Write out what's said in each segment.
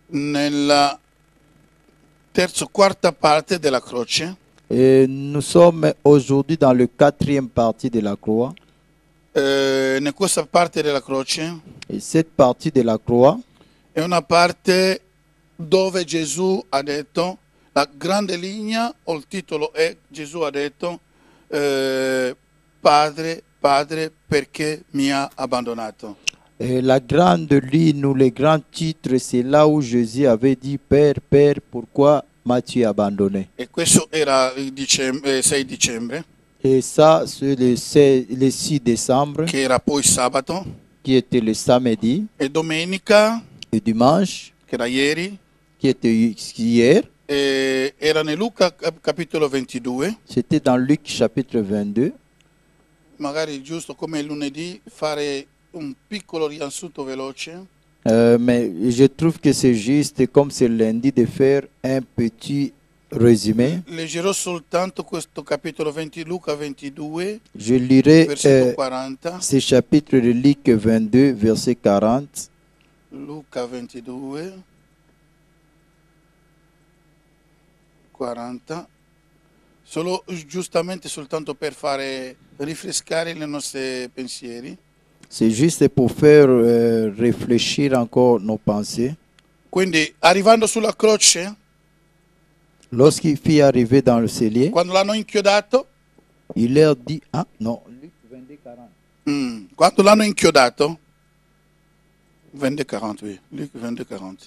nella quarta parte della croce. Et nous sommes aujourd'hui dans le 4e partie de la croix. In questa parte della croce Et cette partie de la croix, è una parte dove Gesù ha detto, la grande linea, o il titolo è Gesù ha detto, Padre, Padre, perché mi ha abbandonato? et la grande ligne ou le grand titre, c'est là où Jésus avait dit, Père, Père, pourquoi m'as-tu abandonné? E questo era il 6 dicembre, Et ça, c'est le 6 décembre, che era poi sabato, qui était le samedi, e domenica, et dimanche, che era ieri, qui était hier. era nel Luca capitolo 22. C'était dans Luc chapitre 22. Magari giusto come lunedì fare un piccolo riassunto veloce. Mais je trouve que c'est juste, comme c'est lundi, de faire un petit résumé. Leggerò soltanto questo capitolo 20, Luca 22, Je lirai versetto 40. ce chapitre de Luc 22, verset 40. Luca 22, 40. Solo giustamente soltanto per fare rinfrescare i nostri pensieri. C'est juste pour faire réfléchir encore nos pensées. Quindi arrivando sulla croce, Lorsqu'il fut arrivé dans le cellier, quando l'hanno inchiodato, il leur dit, ah non, Luc 22, 40. quando l'hanno inchiodato, 22, 40, oui, Luc 22, 40.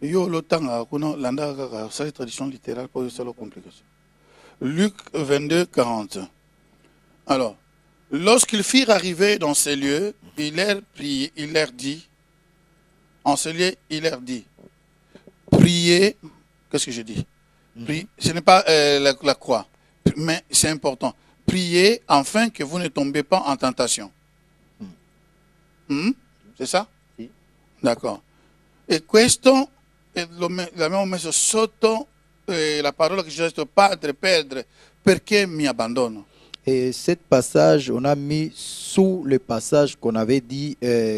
Io lo tanga kuno landa ka sa tradition littérale pour ça le complication. Luc 22, 40. Alors, lorsqu'ils firent arriver dans ces lieux, il leur dit, en ce lieu, il leur dit, priez, qu'est-ce que je dis? Ce n'est pas la croix, mais c'est important. Priez afin que vous ne tombez pas en tentation. C'est ça? Sì. D'accord. E questo l'abbiamo messo sotto la parola che c'è detto, Padre, Padre, perché mi abbandono? Et cet passage, on a mis sous le passage qu'on avait dit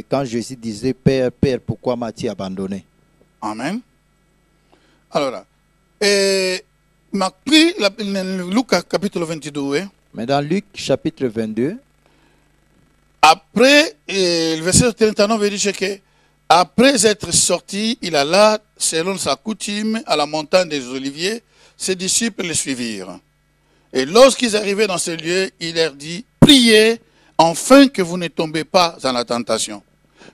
quand Jésus disait, Père, Père, pourquoi m'as-tu abandonné? Amen. Allora, ma qui nel Luca capitolo 22, Mais dans Luc chapitre 22, après il versetto 39 dice che après être sorti, il alla selon sa coutume à la montagne des Oliviers, ses disciples le suivirent. Et lorsqu'ils arrivaient dans ce lieu, il leur dit, priez afin que vous ne tombez pas dans la tentation.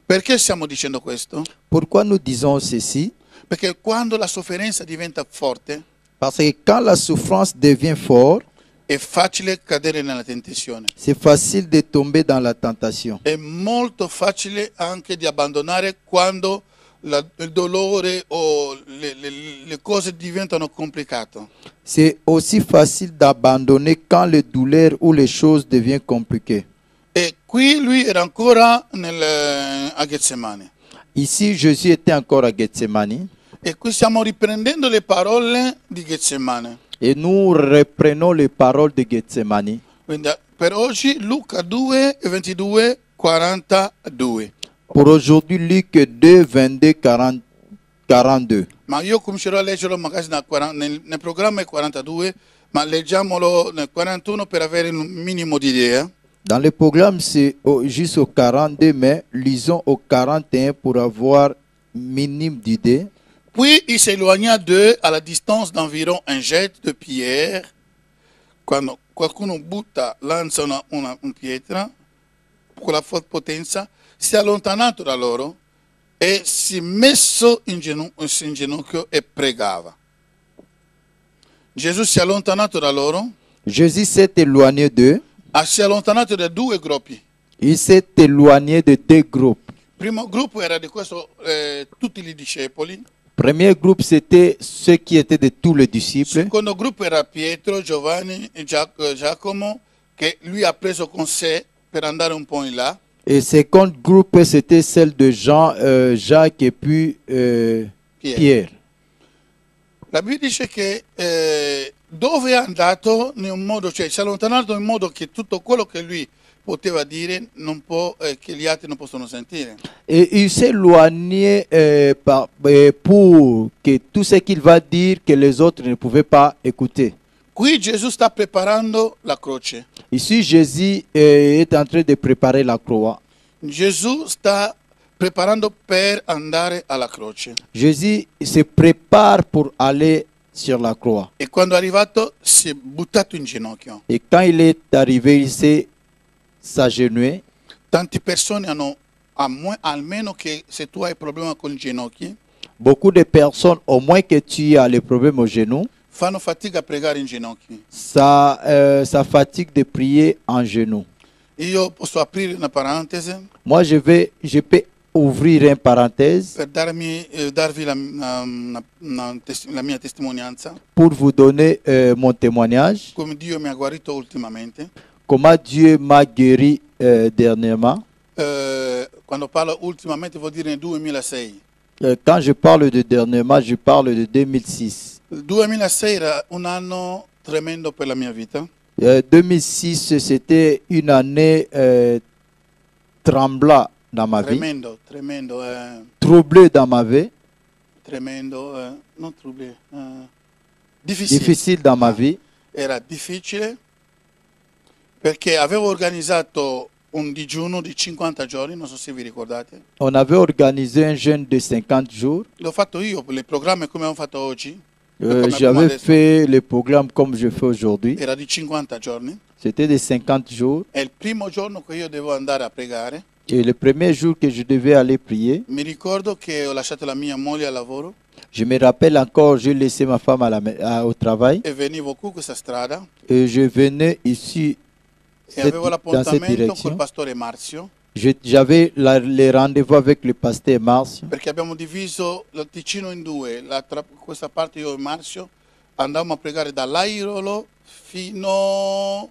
Perché stiamo dicendo questo? pourquoi nous disons ceci? Perché quando la sofferenza diventa forte, Parce que quand la souffrance devient forte, è facile cadere nella tentazione. c'est facile de tomber dans la tentation. È molto facile anche di abbandonare quando il dolore o le cose diventano complicate. C'est aussi facile d'abandonner quand les douleurs ou les choses deviennent compliquées. E qui lui era ancora a Getsemani. Ici, Jésus était encore à Gethsemane. E qui stiamo riprendendo le parole di Getsemani. Et nous reprenons les paroles de Gethsemane. Quindi per oggi Luca 2, 22, 42. Pour aujourd'hui, Luc 2, 22, 40, 42. Ma io comincerò a leggerlo magari nel programma è 42, ma leggiamolo nel 41 per avere un minimo di idea. Dans le programme, c'est jusqu'au 42, mais lisons au 41 pour avoir minimum d'idées. Puis il s'éloigna d'eux à la distance d'environ un jet de pierre. Quando qualcuno lancia una pietra con la forte potenza, si è allontanato da loro e si messo in ginocchio e pregava. Gesù si è allontanato da loro, Jésus s'est éloigné d'eux. si è allontanato da due gruppi. Il s'est éloigné de deux groupes. Il primo gruppo era di tutti i discepoli. Premier groupe, c'était ceux qui étaient de tous les Il disciples. secondo gruppo era Pietro, Giovanni e Giacomo, che lui ha preso con sé per andare un po' in là. Et le second groupe, c'était celle de Jean, Jacques et puis Pierre. La Bibbia dice che dove è andato in un modo, cioè si è allontanato in modo che tutto quello che lui poteva dire non può, che gli altri non possono sentire. Et il s'éloignait pour que tout ce qu'il va dire, que les autres ne pouvaient pas écouter. Qui Gesù sta preparando la croce. Ici, Jésus est en train de préparer la croix. Gesù sta preparando per andare alla croce. Jésus se prépare pour aller sur la croix. E quando è arrivato si è buttato in ginocchio. Et quand il est arrivé, il s'est s'agenouillé. Tante persone hanno, almeno che se tu hai problema con i ginocchi, Beaucoup de personnes, au moins que tu as les problèmes au genou, fanno fatica a pregare in ginocchio. ça fatigue de prier en genou. Io posso aprire una parentesi Moi, je peux ouvrir une parenthèse per darvi la mia testimonianza, pour vous donner mon témoignage. come Dio mi ha guarito ultimamente. Comment Dieu m'a guéri dernièrement. Quando parlo ultimamente vuol dire nel 2006. Quand je parle de dernièrement, je parle de 2006. Il 2006 era un anno tremendo per la mia vita. 2006, c'était une année tremblante dans ma vie, Tremendo, troublée dans ma vie, tremendo, non troublé, difficile. difficile dans ma vie. Era difficile perché avevo organizzato un digiuno di 50 giorni, non so se vi ricordate. On avait organisé un jeûne de 50 jours. L'ho fatto io, il programma come abbiamo fatto oggi. Come J'avais adesso. fait le programme comme je fais aujourd'hui. Era di 50 giorni. C'était de 50 jours. È il primo giorno che io devo andare a pregare. Et le premier jour que je devais aller prier, Mi ricordo che ho lasciato la mia moglie al lavoro je me rappelle encore, j'ai laissé ma femme au travail e venivo qui questa strada et je venais ici e avevo dans cette l'appuntamento col direction. pastore Marzio J'avais les rendez-vous avec le pasteur Marcio. perché abbiamo diviso il Ticino in due. Questa parte io e Marzio andavamo a pregare dall'Airolo fino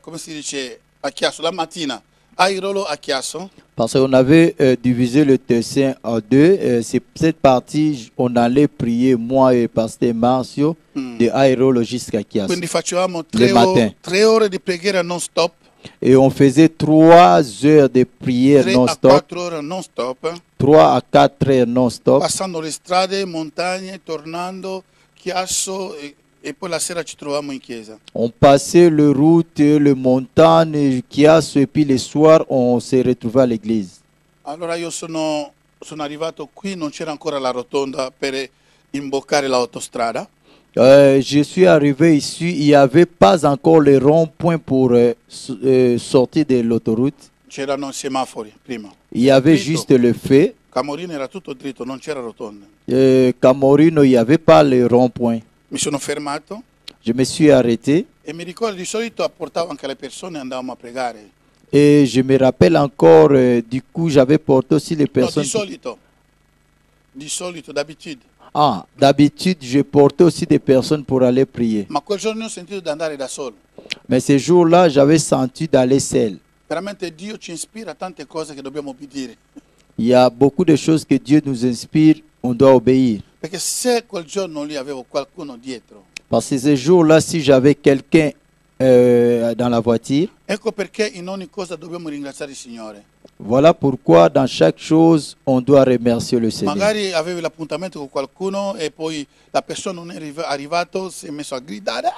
come si dice a Chiasso, la mattina. Airolo a Chiasso. Parce qu'on avait divisé le Tessin en deux. C'est cette partie, on allait prier, moi et pasteur Marcio, de Airolo jusqu'à Chiasso. Quindi facevamo Le matin. 3 ore di preghiera non stop, Et on faisait 3 heures de prière 3 a non-stop, 4 ore non stop, 3 à 4 heures non-stop. passando le strade, montagne, tornando, Chiasso e poi la sera ci trovavamo in chiesa. On passait le route, le montagne, Chiasso, et puis le soir, on se retrouvait à l'église. Allora io sono arrivato qui, non c'era ancora la rotonda per imboccare l'autostrada. Je suis arrivé ici, il n'y avait pas encore le rond-point pour sortir de l'autoroute. C'erano i semafori prima. Il y avait Dritto. juste le feu. Camorino era tutto dritto, non c'era rotonda. Camorino, il n'y avait pas le rond-point. Mi sono fermato Je me suis arrêté e mi ricordo di solito portavo anche le persone e andavamo a pregare. et je me rappelle encore, du coup, j'avais porté aussi les No, personnes. di solito, d'abitudine. Ah, d'habitude, je portais aussi des personnes pour aller prier. Ma quel giorno ho sentito di andare da solo. Mais ce jour-là, j'avais senti d'aller seul. Veramente Dio ci ispira a tante cose che dobbiamo obbedire. Il y a beaucoup de choses que Dieu nous inspire, on doit obéir. Perché se quel giorno lì avevo qualcuno dietro, Parce que ce jour-là, si j'avais quelqu'un dans la voiture, ecco perché in ogni cosa dobbiamo ringraziare il Signore. voilà pourquoi dans chaque chose, on doit remercier le Seigneur. Magari avevi l'appuntamento con qualcuno e poi la persona non è arrivato, si è messo a gridare.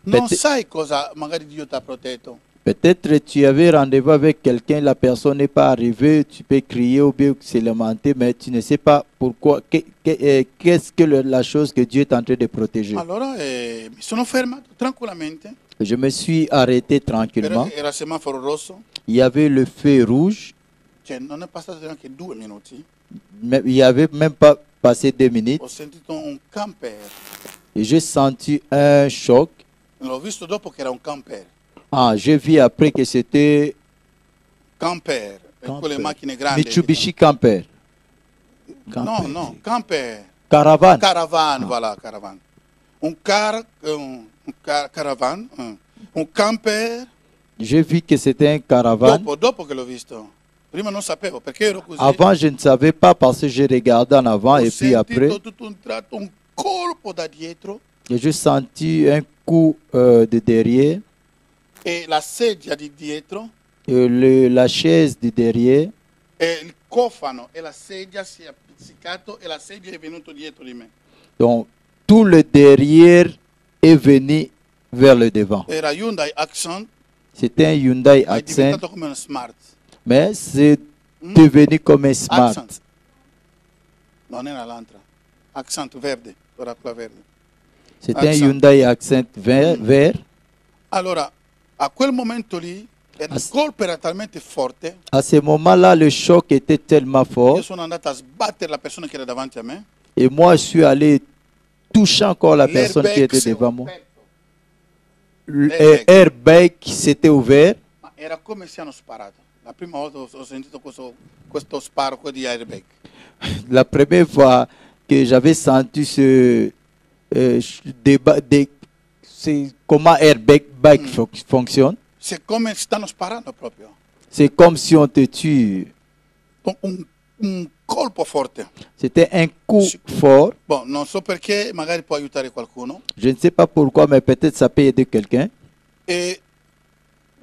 Non sai cosa magari Dio ti ha protetto. Peut-être tu avais rendez-vous avec quelqu'un, la personne n'est pas arrivée, tu peux crier ou bien se lamenter, mais tu ne sais pas pourquoi, qu'est-ce que la chose que Dieu est en train de protéger. Allora mi sono fermato tranquillamente. Je me suis arrêté tranquillement. Era semaforo rosso, Il y avait le feu rouge, cioè non è passato neanche 2 minuti. il n'y avait même pas passé 2 minutes. Ho sentito un camper. Et j'ai senti un choc. L'ho visto dopo che era un camper. Ah, j'ai vu après que c'était Camper, quelle macchine grandi. Mitsubishi Camper. No, camper. Caravane. Caravan, voilà, caravan. Un caravan, un camper. J'ai vu que c'était un caravane. Dopo che l'ho visto. Prima non sapevo perché ero così. Avant, je ne savais pas parce que j'ai regardé en avant et puis après, tutto un tratto un colpo da dietro j'ai senti un coup de derrière. e la sedia di dietro la chaise du derrière, e il cofano e la sedia si è appiccicato e la sedia è venuto dietro di me. donc tout le derrière est venu vers le devant. Era Hyundai Accent, C'était un Hyundai ma è Accent, diventato come una Smart. mais c'est devenu comme un Smart. Accent. Non era l'altra. Accent verde, ora quella verde. C'était un Accent. Hyundai Accent vert. Allora, a quel momento lì, il colpo era talmente forte, À ce moment-là, le choc était tellement io fort. sono andato a sbattere la persona che era davanti a me. Et moi, je suis allé toucher encore la personne qui L'airbag était si è devant moi. aperto. L'airbag s'était ouvert. Ma era come se hanno sparato. La prima volta ho sentito questo sparo di airbag. La première fois que j'avais senti ce débat, c'est comment airbag fonctionne. C'est come stanno sparando proprio. C'est comme si on te tue. Un colpo forte. C'était un coup fort. Bon, non so perché, magari può aiutare qualcuno. Je ne sais pas pourquoi, mais peut-être ça peut aider quelqu'un. E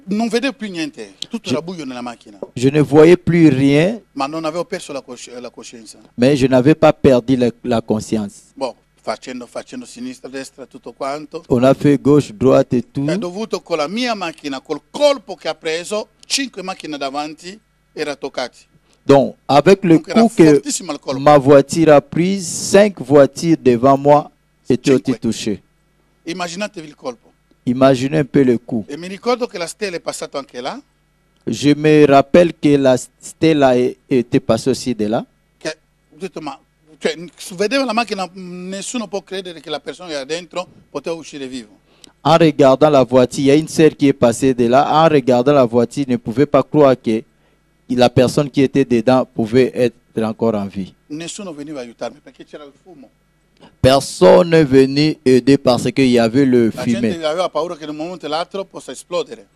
non vedevo più niente, tutto era buio nella macchina. Je ne voyais plus rien, Ma non avevo perso la coscienza. mais je n'avais pas perdu la conscience. Bon, facendo sinistra, destra, tutto quanto. On a fait gauche, droite et tout. È dovuto con la mia macchina, col colpo che ha preso, 5 macchine davanti erano toccate. Donc, avec le Donc, era coup que fortissimo il colpo. ma voiture a pris, 5 voitures devant moi étaient aussi touchées. Immaginatevi il colpo. Imaginez un peu le coup. E mi ricordo che la stella è passata anche là, Je me rappelle que la stella était passée aussi de là. che ho detto, ma cioè, vedeva la macchina, nessuno può credere che la persona che era dentro poteva uscire vivo. En regardant la voiture, il y a une sœur qui est passée de là. En regardant la voiture, il ne pouvait pas croire que la personne qui était dedans pouvait être encore en vie. Nessuno veniva a aiutarmi perché c'era il fumo. Personne n'est venu aider parce qu'il y avait le La fumée. gente aveva paura che in un momento o l'altro possa esplodere.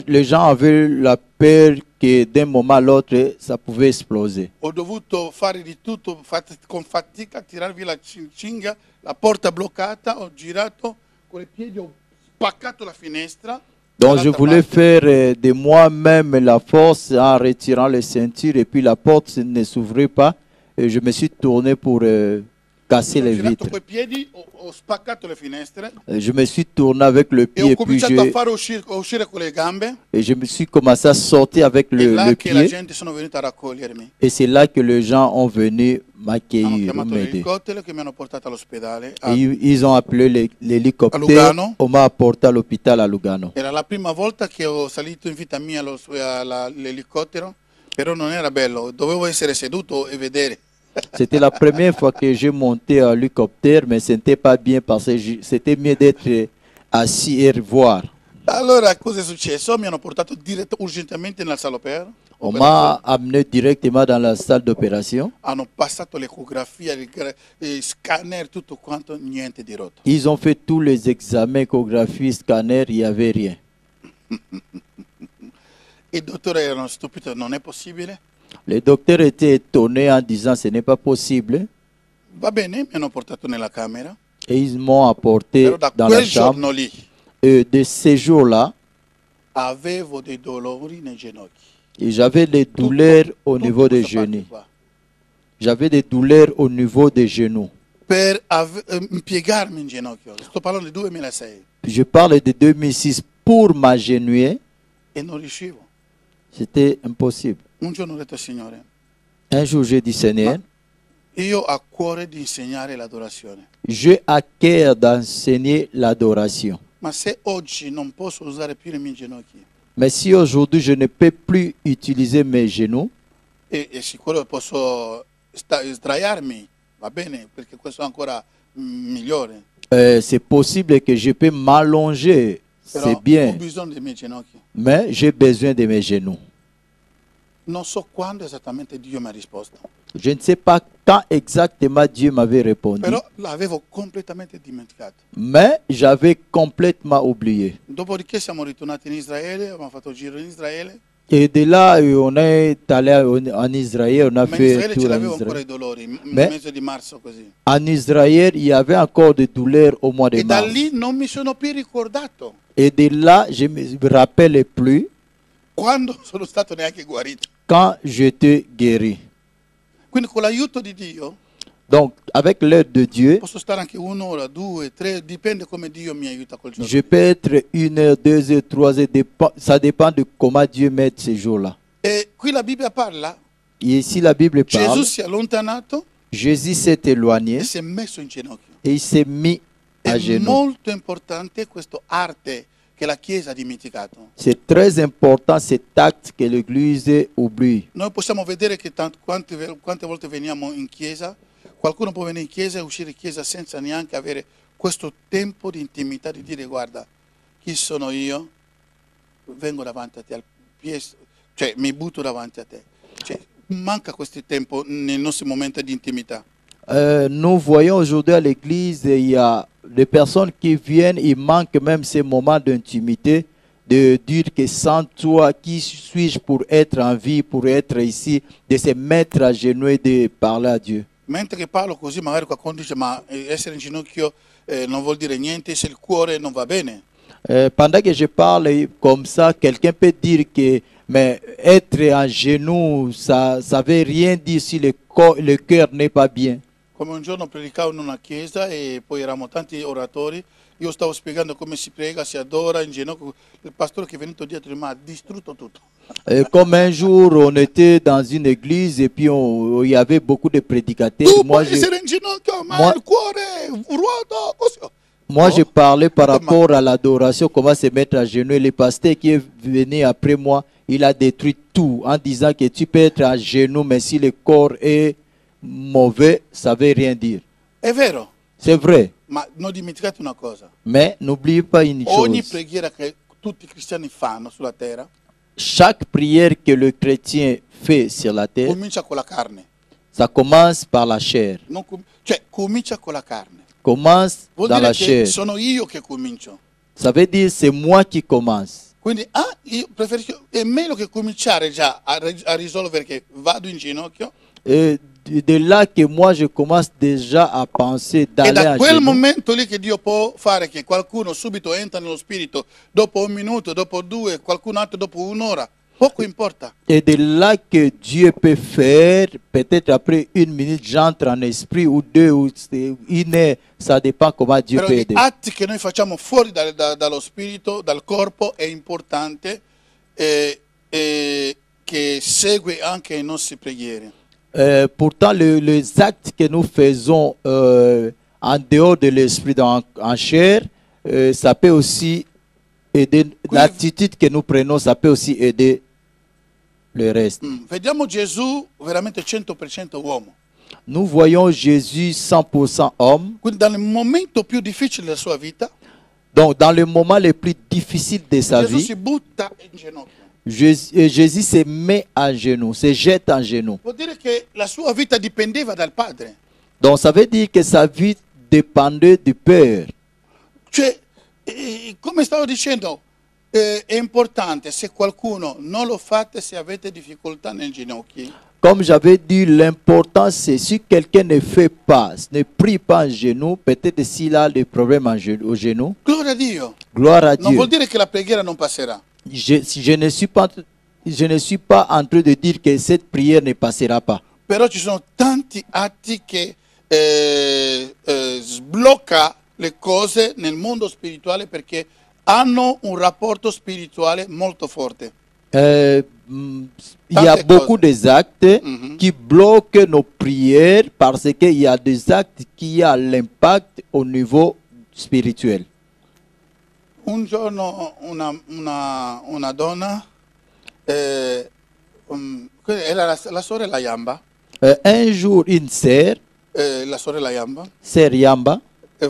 Les gens avaient la peur que d'un moment à l'autre, ça pouvait exploser. Ho dovuto fare di tutto con fatica, tirar via la cinghia, la porta bloccata, ho girato con i piedi, ho spaccato la finestra. Donc je dall'altra voulais parte. faire de moi-même la force en retirant les ceintures et puis la porte ne s'ouvrait pas et je me suis tourné pour casser Ho les girato vitres. coi piedi, ho spaccato le finestre Je me suis tourné avec le e pied ho et puis cominciato a fare uscire con le gambe. je me suis commencé à sortir avec E le là che la pied gente sono venuta a raccogliermi. et c'est là que les gens ont venu Hanno m'accueillir, chiamato m'aider. l'elicottero che mi hanno portato all'ospedale. Et ils ont appelé A l'hélicoptère, Lugano. on m'a apporté à l'hôpital à Lugano. Era la prima volta che ho salito in vita mia l'elicottero, però non era bello, dovevo essere seduto e vedere. C'était la première fois que j'ai monté à l'hélicoptère, mais ce n'était pas bien parce que c'était mieux d'être assis et voir. Allora, cosa è successo? Mi hanno portato urgentemente nella sala On m'a amené directement dans la salle d'opération. Hanno passato l'ecografia, il scanner, tutto quanto, niente di rotto. Ils ont fait tous les examens, échographie, scanner, il n'y avait rien. I dottori erano stupiti, non è possibile. Les docteurs étaient étonnés en disant ce n'est pas possible. Va bene, mi hanno portato nella camera, Et ils m'ont apporté però da dans la quel chambre. giorno lì Et de ces jours-là, avevo dei dolori nei ginocchi. j'avais des douleurs au Tutto niveau des questa parte genoux. qua. J'avais des douleurs au niveau des genoux. Per impiegarmi in ginocchio, sto parlando del 2006, Je parle de 2006 pour m'agenouiller. e non riuscivo. C'était impossible. Un giorno ho detto al Signore, Un jour, j'ai dit, Seigneur, io ho a cuore di insegnare l'adorazione, j'ai à cœur d'enseigner l'adoration. ma se oggi non posso usare più le mie ginocchia, Mais si aujourd'hui, je ne peux plus utiliser mes genoux, e sicuro posso sdraiarmi, va bene, perché questo è ancora migliore, c'est possible que je peux m'allonger. però C'est ho bien. bisogno delle mie ginocchia. Mais j'ai besoin de mes genoux. Non so quando esattamente Dio mi ha risposto, Je ne sais pas quand exactement Dieu m'avait répondu, però l'avevo completamente dimenticato. mais j'avais complètement oublié. Dopodiché siamo ritornati in Israele, abbiamo fatto il giro in Israele, Et de là, on est allé en Israël, on a Ma in fait Israele ce tour en l'avevo ancora Israël. i dolori, nel Mais mese di marzo così. en Israël, il y avait encore des douleurs au mois de E da mars. lì non mi sono più ricordato Et de là, je ne me rappelle plus quando sono stato neanche guarito. quand j'étais guéri. Quindi con l'aiuto di Dio Donc, avec l'aide de Dieu, posso stare anche un'ora, 2, 3, dipende come Dio mi aiuta quel giorno. je peux être 1 heure, 2 heures, 3 heures, ça dépend de comment Dieu m'aide ces jours-là. E qui la Bibbia parla, Et ici, la Bible parle, Gesù si è allontanato Jésus s'est éloigné e si è messo in ginocchio. et il s'est mis à È genoux. molto importante questa arte che la Chiesa ha dimenticato. C'est très important cet acte que l'Église oublie. Noi possiamo vedere che quante volte veniamo in chiesa, qualcuno può venire in chiesa e uscire in chiesa senza neanche avere questo tempo di intimità, di dire guarda, chi sono io? Vengo davanti a te, cioè mi butto davanti a te. Cioè, manca questo tempo nei nostri momenti di intimità. Nous voyons aujourd'hui à l'église, il y a des personnes qui viennent, il manque même ces moments d'intimité, de dire que sans toi, qui suis-je pour être en vie, pour être ici, de se mettre à genoux et de parler à Dieu. Mentre che parlo così, magari qualcuno dice ma essere in ginocchio non vuol dire niente se il cuore non va bene. Pendant que je parle comme ça, quelqu'un peut dire que mais être en genoux, ça ne veut rien dire si le cœur n'est pas bien. Come un giorno predicavo in una chiesa e poi eravamo tanti oratori, io stavo spiegando come si prega, si adora in ginocchio, il pastore che è venuto dietro mi ha distrutto tutto. Comme un jour, on était dans une église et puis il y avait beaucoup de prédicateurs. Tu puoi essere in ginocchio, ma il cuore ruota così. Moi, je parlais par Comment? rapport à l'adoration, comment se mettre à genoux. Et le pasteur qui est venu après moi, il a détruit tout en disant que tu peux être à genoux, mais si le corps est mauvais, ça ne veut rien dire. È vero, C'est vrai, ma non dimenticate una cosa. mais n'oubliez pas une Ogni chose. preghiera che tutti i cristiani fanno sulla terra Chaque prière que le chrétien fait sur la terre, comincia con la carne. ça commence par la chair. Cioè, comincia con la carne. Commence Vuol dans dire la che chair. sono io che comincio. Ça veut dire c'est moi qui commence. Quindi io preferisco, è meglio che cominciare già a risolvere che vado in ginocchio. Et de là que moi je commence déjà à penser E d'aller da à quel genoux. momento lì che Dio può fare che qualcuno subito entra nello spirito, dopo un minuto, dopo due, qualcun altro dopo un'ora, poco importa. Et de là que Dieu peut faire, peut-être après 1 minute, j'entre en esprit ou 2 ou 1 heure, ça dépend comment Dieu Però peut gli aider. atti che noi facciamo fuori dallo spirito, dal corpo, è importante che segue anche le nostre preghiere. Pourtant, les actes que nous faisons en dehors de l'esprit, en chair, ça peut aussi aider. L'attitude que nous prenons, ça peut aussi aider le reste. Vediamo Gesù veramente 100% uomo. Nous voyons Jésus 100% homme. Quindi nel momento più difficile della sua vita, Donc, dans le moment le plus difficile de sa Gesù vie, si butta in ginocchio. Jésus se met à genoux, se jette en genoux. Vuol dire che la sua vita dipendeva dal Padre. Donc, ça veut dire que sa vie dépendait du Père. Cioè, come stavo dicendo, è importante se qualcuno non lo fate, se avete difficoltà nei ginocchi. Comme j'avais dit, l'important c'est si quelqu'un ne fait pas, ne prie pas en genoux, peut-être s'il a des problèmes au genou, Gloria a Dio. gloire à Non Dieu. vuol dire che la preghiera non passerà. Je ne suis pas en train de dire que cette prière ne passera pas. Però ci sono tanti atti che sblocca le cose nel mondo spirituale perché hanno un rapporto spirituale molto forte. Il y a Tante beaucoup cose. d'actes Mhm. qui bloquent nos prières parce qu'il y a des actes qui ont l'impact au niveau spirituel. Un giorno una donna, era la sorella Yamba, Un jour, une sœur, la sorella Yamba, sœur Yamba,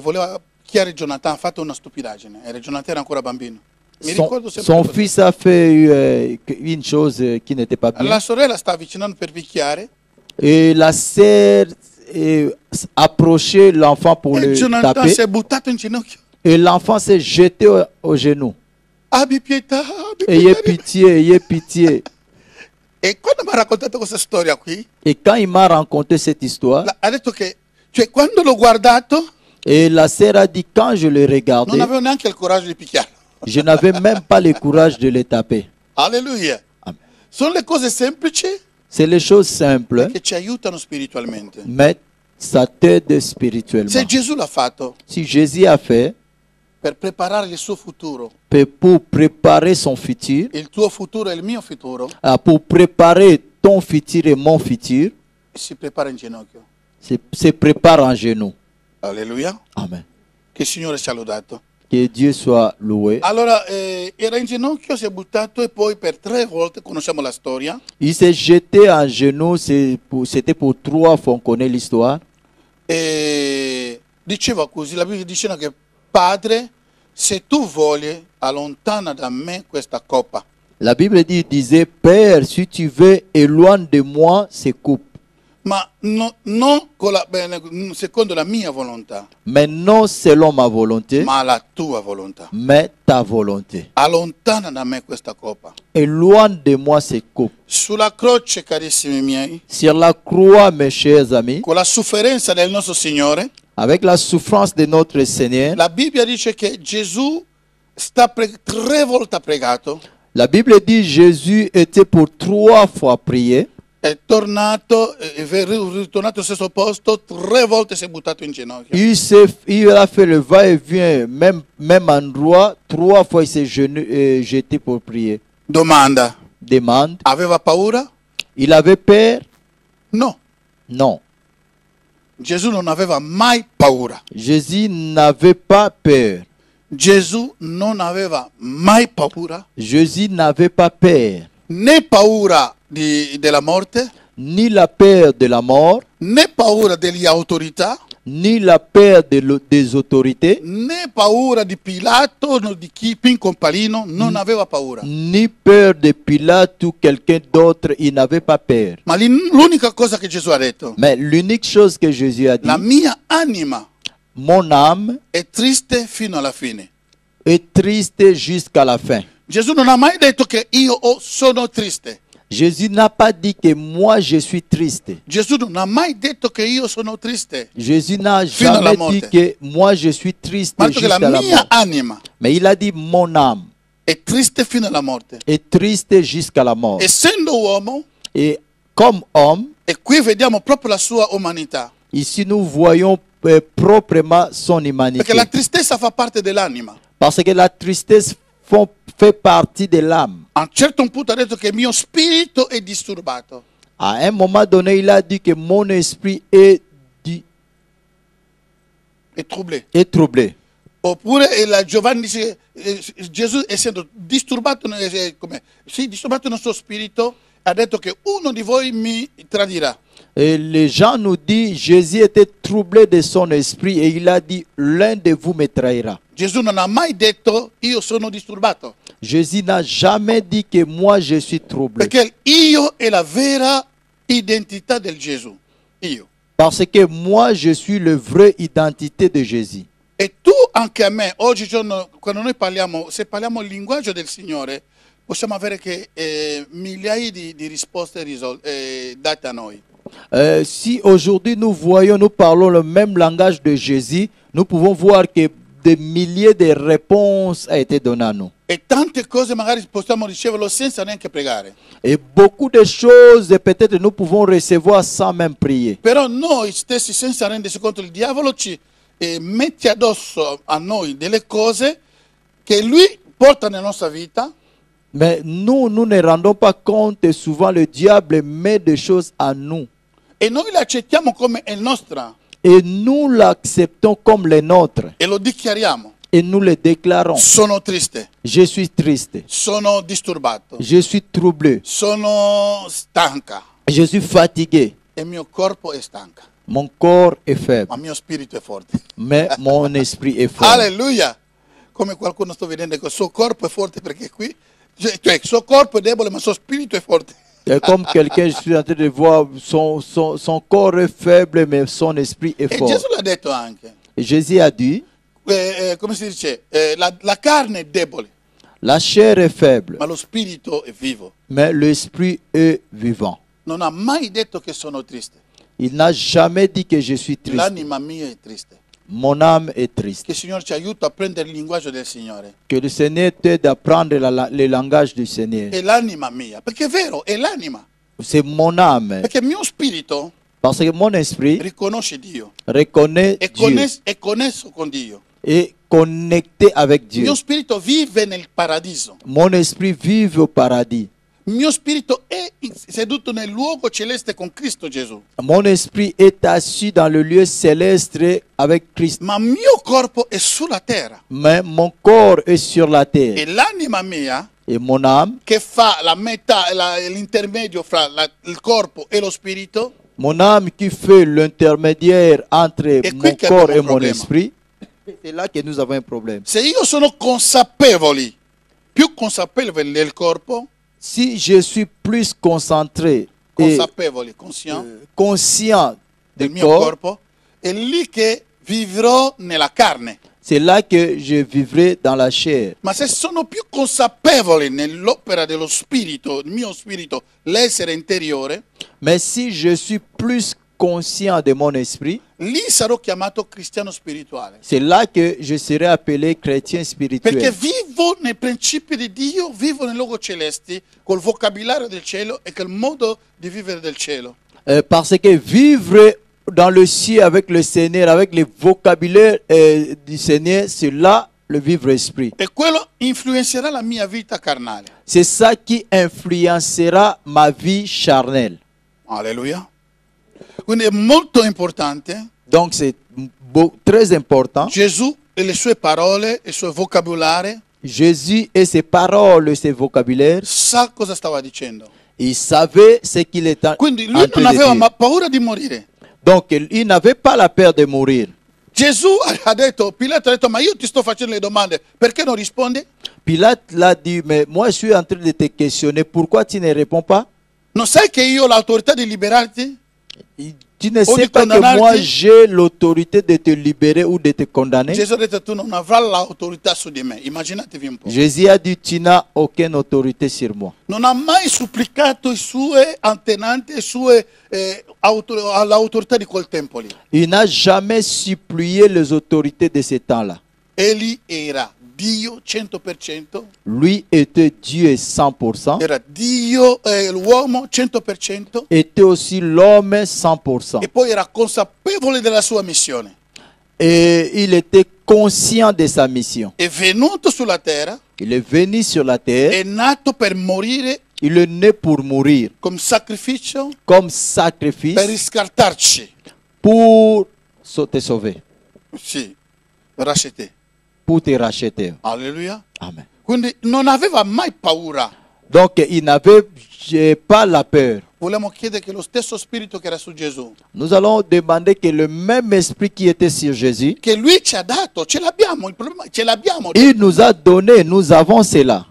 voleva chiare Jonathan, ha fatto una stupidaggine, Jonathan era ancora bambino. Mi son, ricordo sempre son così. fils a fait une chose qui n'était pas bien. La sorella sta avvicinando per picchiare Et la sœur approchait l'enfant pour e le Jonathan taper. si è buttato in ginocchio. Et l'enfant s'est jeté au genou. Abbi pietà, abbi Ayez pietà. pitié, ayez pitié. E quando mi ha raccontato questa storia qui, Et quand il m'a raconté cette histoire, ha detto che, cioè, quando l'ho guardato, et la sœur a dit, quand je le regardais, non avevo neanche il coraggio di picchiarlo. je n'avais même pas le courage de le taper. Alleluia. Amen. Sono le cose semplici C'est les choses simples, che ci aiutano spiritualmente. mais ça t'aide spirituellement. Se Gesù l'ha fatto Si Jésus a fait per preparare il suo futuro, pour préparer son futur, il tuo futuro e il mio futuro, pour préparer ton futur et mon futur, si prepara in ginocchio. se prépare en genoux. Alleluia. Amen. Che il Signore sia lodato. Que Dieu soit loué. Allora, era in ginocchio, si è buttato e poi per 3 volte, conosciamo la storia, Il s'est jeté en genoux, c'était pour 3 fois, on connaît l'histoire. e diceva così, la Bibbia dice che Padre, se tu vogli, allontana da me questa coppa. La Bible disait, Père, si tu veux, éloigne de moi ces coupes. Ma non secondo la mia volontà, Mais non selon ma volonté, ma la tua volontà. mais ta volonté. Allontana da me questa coppa. Éloigne de moi ces coupes. Sulla croce, carissimi miei, Sur la croix, mes chers amis, con la sofferenza del nostro Signore, avec la souffrance de notre Seigneur, la Bibbia dice che Gesù 3 volte ha pregato, la Bible dit Jésus était pour 3 fois prié. è tornato, è ritornato al stesso posto, 3 volte si è buttato in ginocchio. Il a fait le va-et-vient, même endroit, 3 fois il s'est jeté pour prier. Domanda, Demande, aveva paura? il avait peur? No, Non. Gesù non aveva mai paura. Jésus n'avait pas peur. Gesù non aveva mai paura, Jésus n'avait pas peur. né paura della morte, Ni la peur de la mort, né paura delle autorità, ni la peur des autorités, né paura di Pilato, no, di chi Pinco Palino, non aveva paura. ni peur de Pilate ou quelqu'un d'autre. Il n'avait pas peur. Ma l'unica cosa che Gesù ha detto, Mais l'unique chose que Jésus a dit, la mia anima mon âme è triste fino alla fine. est triste jusqu'à la fin. Gesù non ha mai detto che sono triste. Jésus n'a pas dit que moi je suis triste. Gesù non ha mai detto che io sono triste. Jésus n'a Fino alla jamais dit morte. que moi je suis triste Ma ha detto che la jusqu'à la mia mort. anima Mais il a dit mon âme è triste fino alla morte. est triste jusqu'à la mort. Essendo uomo, Et comme homme, e qui vediamo proprio la sua umanità, ici nous voyons proprement son humanité. perché la tristezza fa parte dell'anima. Parce que la tristesse fait partie de l'âme. A un certo punto ha detto che il mio spirito è disturbato. À un moment donné, il a dit que mon esprit est È troublé. troublé. Oppure Giovanni dice Gesù essendo disturbato, disturbato nel suo spirito, ha detto che uno di voi mi tradirà. Et les gens nous disent, Jésus était troublé de son esprit et il a dit, l'un de vous me trahira. Gesù non ha mai detto io sono disturbato, Jésus n'a jamais dit que moi je suis troublé. perché io è la vera identità del Gesù. Io. Parce que moi je suis la vraie identité de Jésus. E tu anche a me, oggigiorno, quando noi parliamo, se parliamo il linguaggio del Signore, possiamo avere che migliaia di risposte date a noi. Si aujourd'hui nous parlons le même langage de Jésus, nous pouvons voir que des milliers de réponses ont été données à nous. E tante cose magari possiamo riceverlo senza neanche pregare. Et beaucoup de choses, peut-être nous pouvons recevoir sans même prier. Però noi stessi, senza rendersi conto, il diavolo ci mette addosso a noi delle cose che lui porta nella nostra vita. Mais nous ne rendons pas compte et souvent le diable met des choses à nous. E noi le accettiamo come è nostra Et nous l'acceptons comme les nôtres. e lo dichiariamo. Et nous le déclarons. Sono triste, Je suis triste. sono disturbato, Je suis troublé. sono stanca Je suis fatigué. e il mio corpo è stanca, Mon corps est faible. ma il mio spirito è forte. Mais mon esprit est fort. Alleluia! Come qualcuno sto vedendo che il suo corpo è forte perché qui, cioè il suo corpo è debole ma il suo spirito è forte. Et comme quelqu'un, je suis en train de voir, son corps est faible, mais son esprit est E fort. Gesù l'ha detto anche. Et Jésus a dit, Come si dice? La carne è debole, La chair est faible, ma lo spirito è vivo. mais l'esprit est vivant. Non ha mai detto che sono triste. Il n'a jamais dit que je suis triste. L'anima mia è triste. Mon âme est triste. Che il Signore ci aiuta a prendere il linguaggio del Signore. Que le Seigneur t'aide à prendre le langage du Seigneur. È l'anima mia, perché è vero, è l'anima. C'est mon âme. Perché il mio spirito Parce que mon esprit riconosce Dio. reconnaît Dieu, È connesso con Dio. est connecté avec Il Dieu. mio spirito vive nel paradiso. Mon esprit vive au paradis. Il mio spirito è seduto nel luogo celeste con Cristo Gesù. Mon esprit est assis dans le lieu céleste avec Christ. Ma il mio corpo è sulla terra. Mais mon corps est sur la E terre. l'anima mia, Et mon âme, che fa la metà, l'intermedio fra il corpo e lo spirito, mon âme qui fait l'intermédiaire entre qui mon che corps abbiamo et un mon problema. esprit, c'est là que nous avons un problème. se io sono consapevoli, più consapevoli del corpo, Si je suis plus concentré et consapevoli, conscient conscient del du mio corps, corpo, è lì che vivrò nella carne. c'est là que je vivrai dans la chair. Ma se sono più consapevoli nell'opera dello spirito, il mio spirito, l'essere interiore, Mais si je suis plus conscient de mon esprit, lì sarò chiamato cristiano spirituale. c'est là que je serai appelé chrétien spirituel. Perché vivo nei principi di Dio, vivo nei luoghi celesti, col vocabolario del cielo e col modo di vivere del cielo. Parce que vivre dans le ciel avec le Seigneur, avec le vocabulaire du Seigneur, c'est là le vivre esprit. E quello influenzerà la mia vita carnale. C'est ça qui influencera ma vie charnelle. Alleluia. Quindi è molto importante. Donc c'est très important. Gesù e le sue parole, il suo vocabolario, Jésus et ses paroles, et ses vocabulaires, sa cosa stava dicendo. il savait ce qu'il était en Quindi lui train non de aveva dire. paura di morire. Donc il n'avait pas la peur de mourir. Gesù ha detto, Pilato ha detto, ma io ti sto facendo le domande, perché non rispondi? Pilate l'a dit, mais moi je suis en train de te questionner, pourquoi tu ne réponds pas? Non sai che io ho l'autorità di liberarti? Tu ne Ou sais de pas que condamner-ti? moi j'ai l'autorité de te libérer ou de te condamner? Gesù ha detto, tu non avrai l'autorità su di me. Immaginatevi un po'. Jésus a dit, tu n'as aucune autorité sur moi. Non ha mai supplicato i suoi antenati, all'autorità di quel tempo lì. Il n'a jamais supplié les autorités de ce temps-là. Egli era Dio 100%, Lui était Dieu 100%, era Dio, l'uomo 100%, était aussi l'homme 100%. e poi era consapevole della sua missione. Et il était conscient de sa mission. È venuto sulla terra, Il est venu sur la è terre, nato per morire il est né pour mourir, come sacrificio comme per sacrifice riscattarci. pour te sauver, Sì, racheter. pour te racheter. Alleluia. Amen. Quindi non aveva mai paura. Donc il n'avait pas la peur. Vogliamo chiedere che lo stesso spirito che era su Gesù, Nous allons demander que le même esprit qui était sur Jésus, che lui ci ha dato, ce l'abbiamo, il problema ce l'abbiamo. il nous a donné, nous avons cela.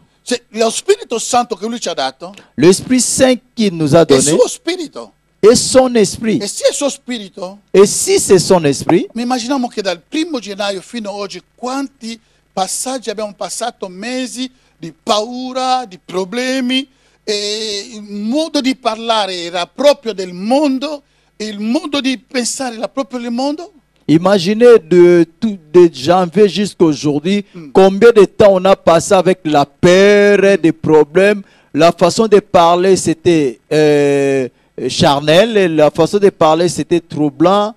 Lo Spirito Santo che lui ci ha dato L'Esprit Saint qu'il nous a è il donné suo spirito. est son esprit. E se è il suo spirito, Et si c'est son esprit, mi immaginiamo che dal 1° gennaio fino ad oggi quanti passaggi abbiamo passato, mesi di paura, di problemi, e il modo di parlare era proprio del mondo, e il modo di pensare era proprio del mondo. imaginez de janvier jusqu'à aujourd'hui, combien de temps on a passé avec la peur, des problèmes. La façon de parler, c'était charnel, et la façon de parler, c'était troublant.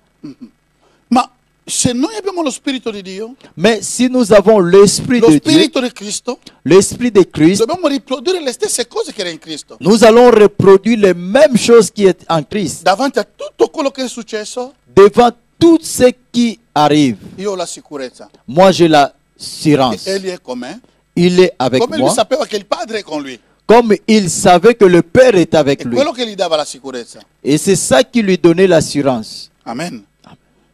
Ma se noi abbiamo lo Spirito di Dio, Mais si nous avons l'Esprit lo de Dieu, Spirito di Cristo, l'Esprit de Christ, dobbiamo riprodurre le stesse cose che era in Cristo. nous allons reproduire les mêmes choses qui est en Christ. Davanti a tutto quello che è successo, Devant tout ce qui arrive, io ho la sicurezza. moi j'ai l'assurance. Egli è con me. Il est avec Come lui moi. sapeva che il Padre è con lui. Comme il savait que le Père est avec È lui. quello che gli dava la sicurezza. Et c'est ça qui lui donnait l'assurance. Amen.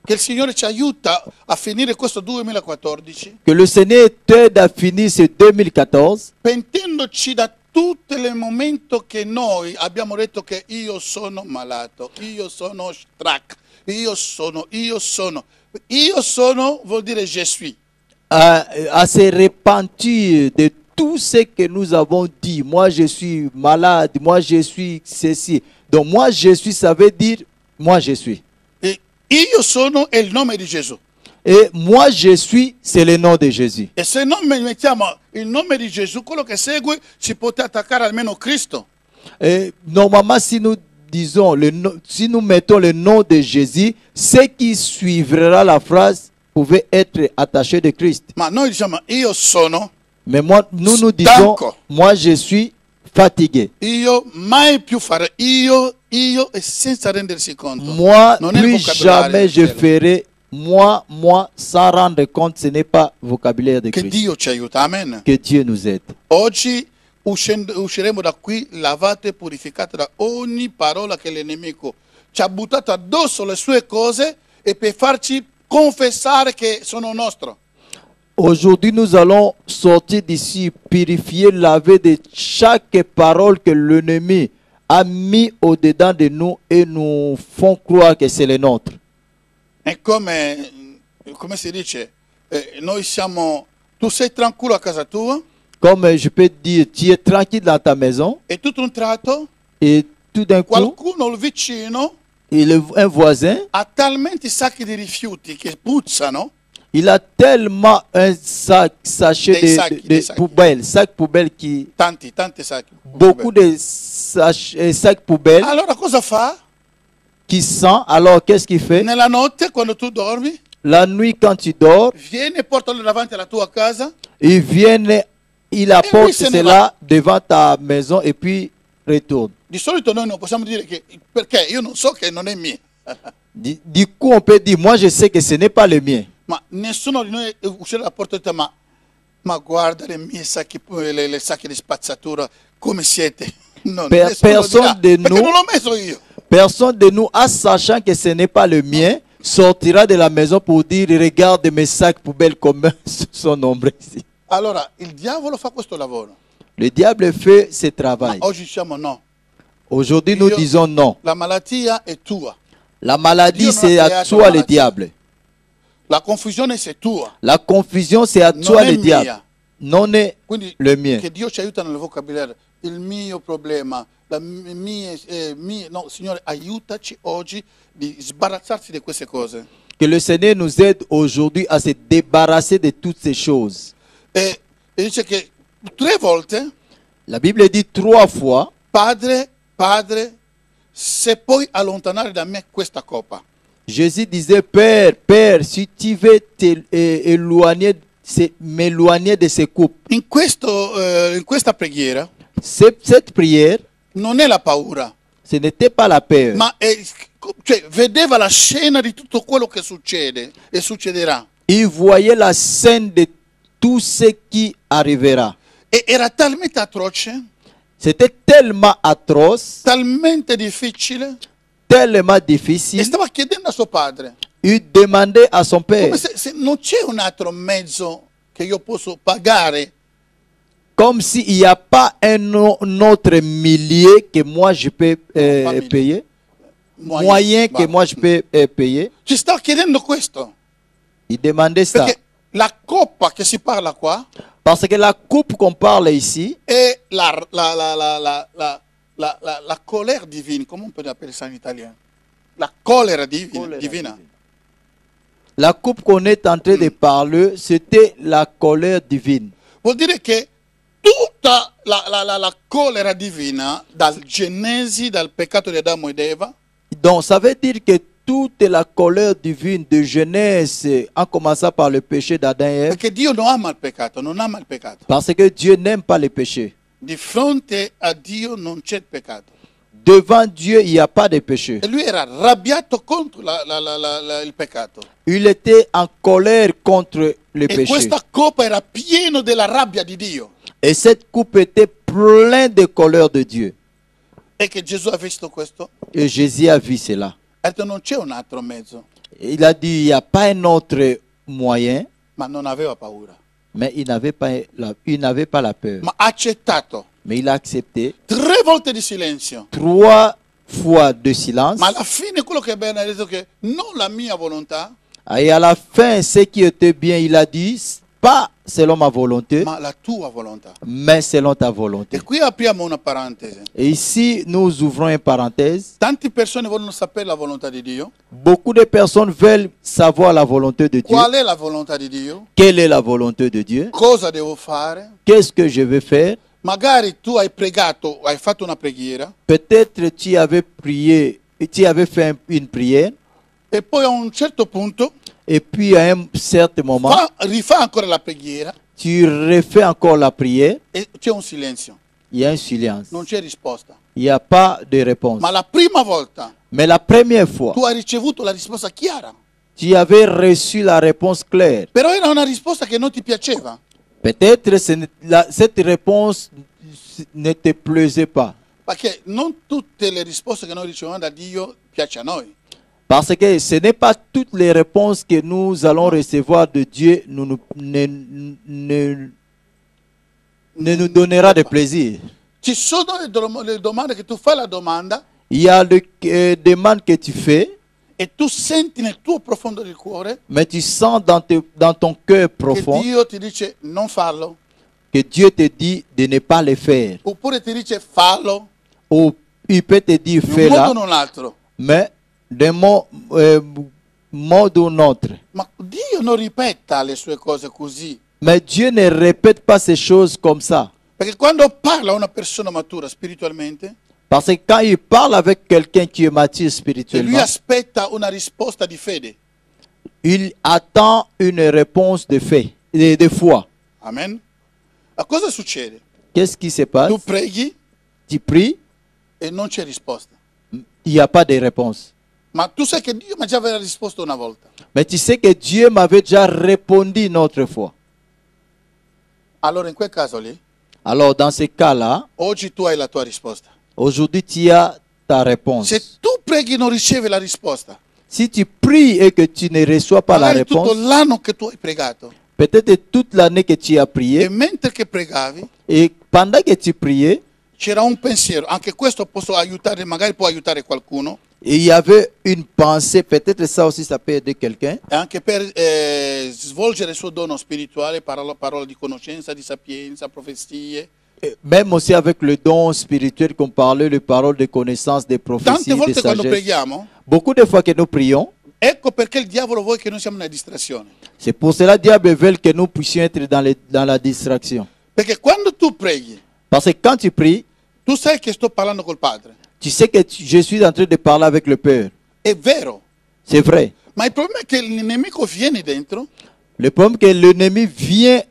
Che il Signore ci aiuta a finire questo 2014 Que le Seigneur t'aide à finir ce 2014 pentendoci da tutto il momento che noi abbiamo detto che io sono malato, io sono strac, io sono. Io sono vuol dire je suis. à se repentir de tout ce que nous avons dit, moi je suis malade, moi je suis ceci. Donc moi je suis, ça veut dire moi je suis. E io sono è il nome di Gesù. Et moi je suis, c'est le nom de Jésus. E se non mettiamo il nome di Gesù, quello che segue ci può attaccare almeno Cristo. Et normalement, si nous disons, si nous mettons le nom de Jésus, ce qui suivra la phrase pouvait être attaché de Christ. Ma noi diciamo io sono, Mais moi, nous disons, Stanco. moi je suis fatigué. io mai più fare io e senza rendersi conto. Moi, Non è il plus vocabolario jamais del je cielo. ferai moi, sans rendre compte, ce n'est pas vocabulaire de Che Christ. Dio ci aiuta, amen. Que Dieu nous aide. Oggi usciremo da qui lavate e purificate da ogni parola che l'nemico ci ha buttato addosso le sue cose e per farci confessare che sono nostro. Aujourd'hui, nous allons sortir d'ici, purifier, laver de chaque parole que l'ennemi a mis au-dedans de nous et nous font croire que c'est le nôtre. È come si dice, noi siamo, tu sei tranquillo a casa tua Comme je peux dire, tu es tranquille dans ta maison e tutto un tratto et tout d'un coup, qualcuno il vicino un voisin, ha talmente sacchi di rifiuti che puzzano, il a tellement un sachet Des sacs, de des sacs. poubelles, sac poubelle qui, tanti sacchi. beaucoup de sacs poubelles Allora cosa fa? qui sent. Alors qu'est-ce qu'il fait? Nella notte quando tu dormi, La nuit quand tu dors, viene e portalo davanti alla tua casa. il apporte se ne cela devant ta maison et puis retourne. Di solito noi non possiamo dire che perché io non so che non è mio. Du coup, on peut dire, moi je sais que ce n'est pas le mien. Ma nessuno di noi uscire dalla porta e dice ma guarda le mie sacchi, le sacchi di spazzatura, come siete? No, nessuno personne dirà, de perché nous- non l'ho messo io. Personne de nous, en sachant que ce n'est pas le mien, sortira de la maison pour dire, regarde mes sacs poubelles comme sont nombreux ici. Allora, il diavolo fa questo lavoro. Le diable fait ce Ma travail. oggi diciamo no. Aujourd'hui, nous Io- disons non. La malattia è tua. La maladie, Dieu c'est n'a à créé toi la le maladie. diable. La confusione c'est tua. La confusion, c'est à Non toi è le diable. mia. Non est Quindi le mien. che Dio ci aiuta nel vocabolario. Il mio problema, no, Signore, aiutaci oggi di sbarazzarsi di queste cose. Que le Seigneur nous aide aujourd'hui à se débarrasser de toutes ces choses. E dice che 3 volte, La Bible dit 3 fois, Padre, se puoi allontanare da me questa coppa. Jésus disait, Père, si tu veux m'éloigner de ces coupes. In questa preghiera Cette prière, non è la paura, ce n'était pas la peur, ma cioè, vedeva la scena di tutto quello che succede e succederà. il voyait la scène de tout ce qui arrivera. E era talmente atroce, C'était tellement atroce, talmente difficile, tellement e difficile. stava chiedendo a suo padre, Il demandait à son père, come se non c'è un altro mezzo che io posso pagare comme s'il n'y a pas un autre millier que moi je peux pas millier. payer, moyen que moi je peux payer. Ci sta chiedendo questo, Il demandait ça. perché la coppa che si parla qua Parce que la coupe qu'on parle ici, è la colère divine, come on peut appeler ça in italiano? La colera divina. la coupe qu'on est en train de parler, c'était la colère divine. Vuol dire che tutta la colera divina, dal Genesi, dal peccato di Adamo ed Eva, Donc ça veut dire que toute la colère divine de Genèse, en commençant par le péché d'Adam et Ève, perché Dio non ama il peccato, non ama il peccato. parce que Dieu n'aime pas le péché. Di fronte a Dio non c'è il peccato. Devant Dieu, il n'y a pas de péché. E lui era arrabbiato contro il peccato. Il était en colère contre le E péché. questa coppa era piena della rabbia di Dio. Et cette coupe était pleine de colère de Dieu. E che Gesù ha visto questo? Et Jésus a vu cela. Ha detto non c'è un altro mezzo, Il a dit, il n'y a pas un autre moyen, ma non aveva paura. mais il n'avait pas la peur. Ma ha accettato Mais il a accepté 3 volte di silenzio. 3 fois de silence. Ma alla fine quello che bene ha detto che non la mia volontà, Et à la fin, ce qui était bien, il a dit, pas selon ma volonté, ma la tua volontà. mais selon ta volonté. E qui apriamo una parentesi. Et ici, nous ouvrons une parenthèse. Tante persone vogliono sapere la volontà di Dio. Beaucoup de personnes veulent savoir la volonté de Dieu. Qual è la volontà di Dio? Quelle est la volonté de Dieu? Cosa devo fare? Qu'est-ce que je vais faire? Magari tu hai pregato, hai fatto una preghiera Peut-être tu avais prié, tu avais fait une prière, e poi a un certo punto et puis à un certain moment, rifà ancora la preghiera tu refais encore la prière, e c'è un silenzio, il y a un silence. non c'è risposta. Il n'y a pas de réponse. Ma la prima volta Mais la première fois, tu hai ricevuto la risposta chiara, tu avais reçu la réponse claire. però era una risposta che non ti piaceva. Peut-être cette réponse ne te plaisait pas. Perché non tutte le risposte che noi riceviamo da Dio piacciono a noi. Parce que ce n'est pas toutes les réponses que nous allons recevoir de Dieu ne nous donnera de plaisir. Ci sono le domande che tu fai la domanda Il y a des demandes que tu fais, e tu senti nel tuo profondo del cuore mais tu sens dans ton cœur che profond Dio ti dice non farlo, que Dieu te dit de ne pas le faire. oppure ti dice fallo Ou il peut te dire in un fais-la, modo o in un altro. mais d'un mode ou un autre. Ma Dio non ripeta le sue cose così, Mais Dieu ne répète pas ces choses comme ça. perché quando parla a una persona matura spiritualmente, Parce que quand il parle avec quelqu'un qui est mature e lui spirituellement, aspetta una risposta di fede. il attend une réponse de fait, de foi. Amen. Ma cosa succede? Qu'est-ce qui se passe? Tu preghi Tu pries, e non c'è risposta. il n'y a pas de réponse. Ma tu sai che Dio mi già aveva risposto una volta. Mais tu sais que Dieu m'avait déjà répondu une autre fois. Allora in quel caso lì, Alors dans ce cas-là, oggi tu hai la tua risposta. aujourd'hui tu as ta réponse. Se tu preghi e non ricevi la risposta, Si tu pries et que tu ne reçois pas la magari tutto réponse, l'anno che tu hai pregato, peut-être toute l'année que tu as e prié, mentre che pregavi, et pendant que tu priais, c'era un pensiero. Anche questo posso aiutare, magari può aiutare qualcuno, il y avait une pensée, peut-être ça aussi ça peut aider quelqu'un, e anche per svolgere il suo dono spirituale, parola di conoscenza, di sapienza, profezie. même aussi avec le don spirituel qu'on parlait, les paroles de connaissance, des prophéties, Tante de volte quando sagesse. preghiamo, Beaucoup de fois que nous prions, ecco perché il diavolo vuole che noi siamo una distrazione. c'est pour cela que diable veut que nous puissions être dans la distraction. Perché quando tu preghi, Parce que quand tu pries, tu sai che sto parlando col Padre. tu sais que je suis en train de parler avec le Père. È vero. C'est vrai. Ma il problema è che il nemico viene dentro Le problème c'est que l'ennemi vient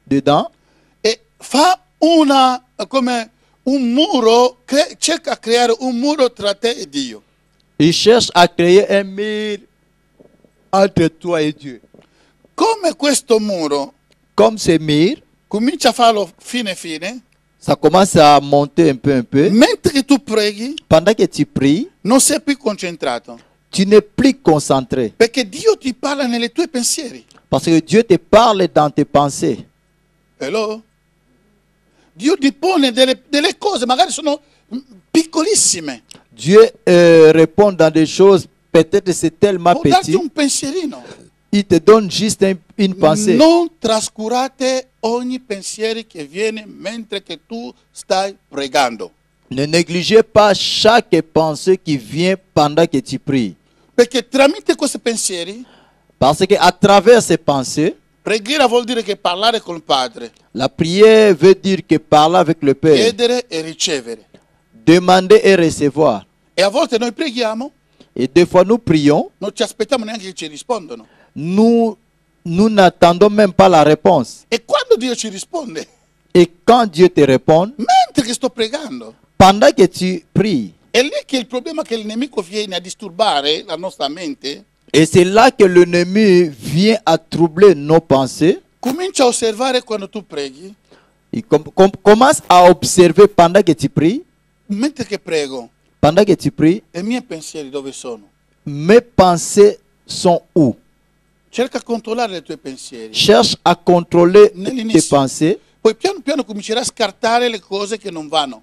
dedans e fa come un muro, cerca a creare un muro tra te e Dio. il cherche à créer un mur entre toi et Dieu. Come questo muro Comme ce mur, comincia a farlo fine, ça commence à monter un peu. mentre che tu preghi Pendant que tu pries, non sei più concentrato. tu n'es plus concentré. Perché Dio ti parla nelle tue pensieri. Parce que Dieu te parle dans tes pensées. Hello? Dio ti pone delle cose, magari sono piccolissime. Dieu répond dans des choses, peut-être c'est tellement Può darti petit, un pensierino. il te donne juste une pensée. Non trascurate ogni pensiero che viene mentre che tu stai pregando. Ne négligez pas chaque pensée qui vient pendant que tu pries. Perché tramite questi pensieri, Parce qu'à travers ces pensées, preghiera vuol dire che parlare col Padre, la prière veut dire que parler avec le Père, chiedere e ricevere. demander et recevoir. E a volte noi preghiamo, Et des fois nous prions, non ci aspettiamo neanche che ci rispondono. nous n'attendons même pas la réponse. E quando Dio ci risponde, Et quand Dieu te répond, mentre che sto pregando, pendant que tu pries, è lì che il problema è che il nemico viene a disturbare la nostra mente, et c'est là que l'ennemi vient à troubler nos pensées, comincia a osservare quando tu preghi, il commence à observer pendant que tu pries, mentre che prego, pendant que tu pries, e i miei pensieri dove sono? mes pensées sont où? Cerca di controllare i tuoi pensieri. Cherche à contrôler tes Nell'inizio. pensées Poi piano piano comincerai a scartare le cose che non vanno.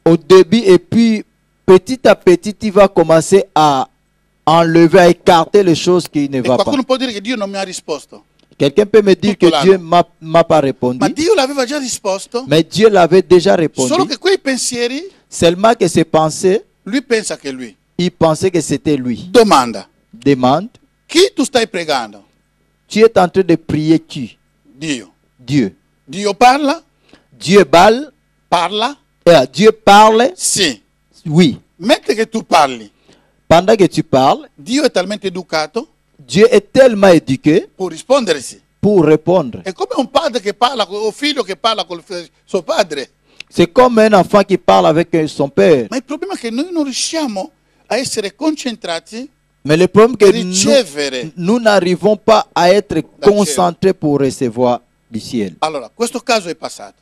au début et puis petit à petit tu vas commencer à enlever, à écarter les choses qui ne E vont pas. qualcuno può dire che Dio non mi ha risposto. Quelqu'un peut me dire Tutto que Dieu l'anno. m'a pas répondu, Ma Dio l'aveva già risposto, mais Dieu l'avait déjà solo répondu. che quei pensieri, Seulement que ses pensées, lui pensa che lui. il pensait que c'était lui. Domanda, Demande, chi tu stai pregando? tu es en train de prier qui? Dio. Dieu. Dio parla? Dieu parle? Parla? Dieu parle? Sì. Oui. Mentre che tu parli, Pendant que tu parles, Dio è talmente educato, Dieu est tellement éduqué può rispondere sì. pour répondre. È come un padre che parla, o un figlio che parla con suo padre. C'est comme un enfant qui parle avec son père. Ma il problema è che noi non riusciamo a essere concentrati Mais le problème est que ricevere. nous n'arrivons pas à être concentrés pour recevoir du ciel. Allora, questo caso è passato.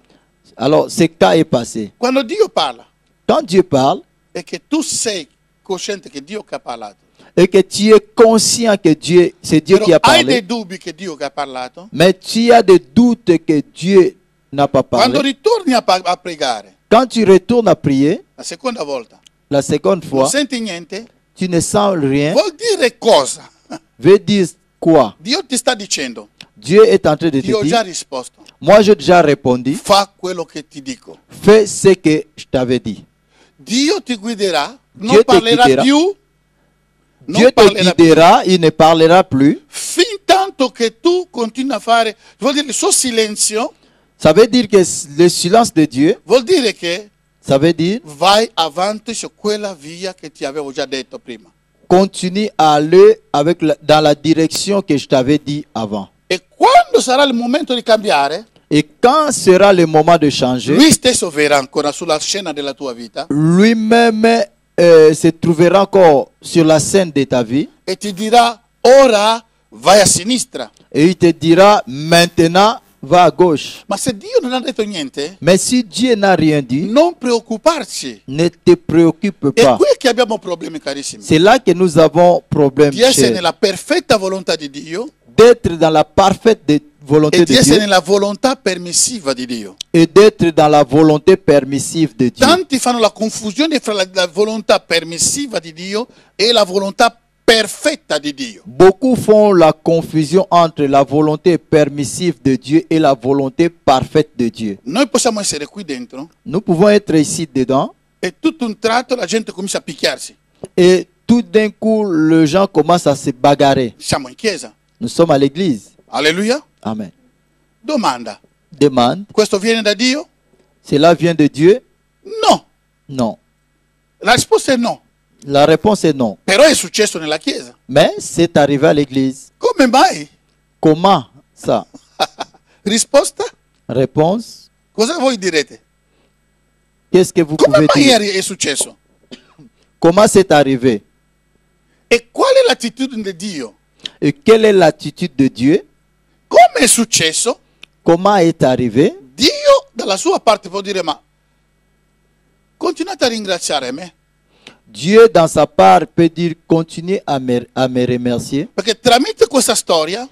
Alors, ce cas est passé. Quando Dio parla Quand Dieu parle e che tu sei cosciente che Dio che ha parlato, et que tu es conscient que Dieu, c'est Dieu qui però a hai dei parlé, dubbi che Dio che ha parlato, mais tu as des doutes que Dieu n'a pas quando parlé. ritorni a pregare Quand tu retournes à prier, la seconda volta, la seconde non fois, senti niente, tu ne sens rien. vuol dire cosa? Veut dire quoi? Dio ti sta dicendo, Dieu est en train de ti ho te già dire, risposto, moi j'ai déjà répondu, fa quello che ti dico. fais ce que je t'avais dit. Dio ti guiderà, Dieu non ti parlerà guiderà. più, Dieu non te parlerà più, guidera, il ne parlera plus. fin tanto che tu continui a fare, vuol dire il suo silenzio, Ça veut dire que le silence de Dieu, vuol dire che ça veut dire vai avanti su quella via che ti avevo già detto prima. continue à aller avec dans la direction que je t'avais dit avant. E quando sarà il momento di cambiare, Et quand sera le moment de changer, lui stesso verrà ancora sulla scena della tua vita lui-même se trouvera encore sur la scène de ta vie e ti dirà ora vai a sinistra. et il te dira maintenant va à gauche. Ma se Dio non ha detto niente, Mais si Dieu n'a rien dit, non preoccuparci. ne te préoccupe È pas. qui che abbiamo problemi, carissimi. C'est là que nous avons problème, Di essere cher, nella perfetta volontà di Dio d'être dans la parfaite volonté e di de essere Dieu nella volontà permissiva di Dio. et d'être dans la volonté permissive de Dieu. Tanti fanno la confusione fra la volontà permissiva di Dio e la volontà perfetta di Dio. Beaucoup font la confusion entre la volonté permissive de Dieu et la volonté parfaite de Dieu. Noi possiamo essere qui dentro Nous pouvons être ici dedans e tutto un tratto la gente comincia a picchiarsi. et tout d'un coup, les gens commencent à se bagarrer. Siamo in chiesa. Nous sommes à l'église. Alleluia. Amen. Domanda. Demande, Questo viene da Dio? cela vient de Dieu? No. Non. La risposta è no. La réponse est non. Però è successo nella chiesa. Mais c'est arrivé à l'église. Come mai? Comment ça? Risposta? Réponse, Cosa voi direte? qu'est-ce que vous Come pouvez mai dire? è successo? Comment c'est arrivé? E qual è l'attitudine di Dio? Et quelle est l'attitude de Dieu? Come è successo? Comment est arrivé? Dio dalla sua parte può dire ma continuate a ringraziare me Dieu, dans sa part, peut dire continuez à me remercier. perché tramite questa storia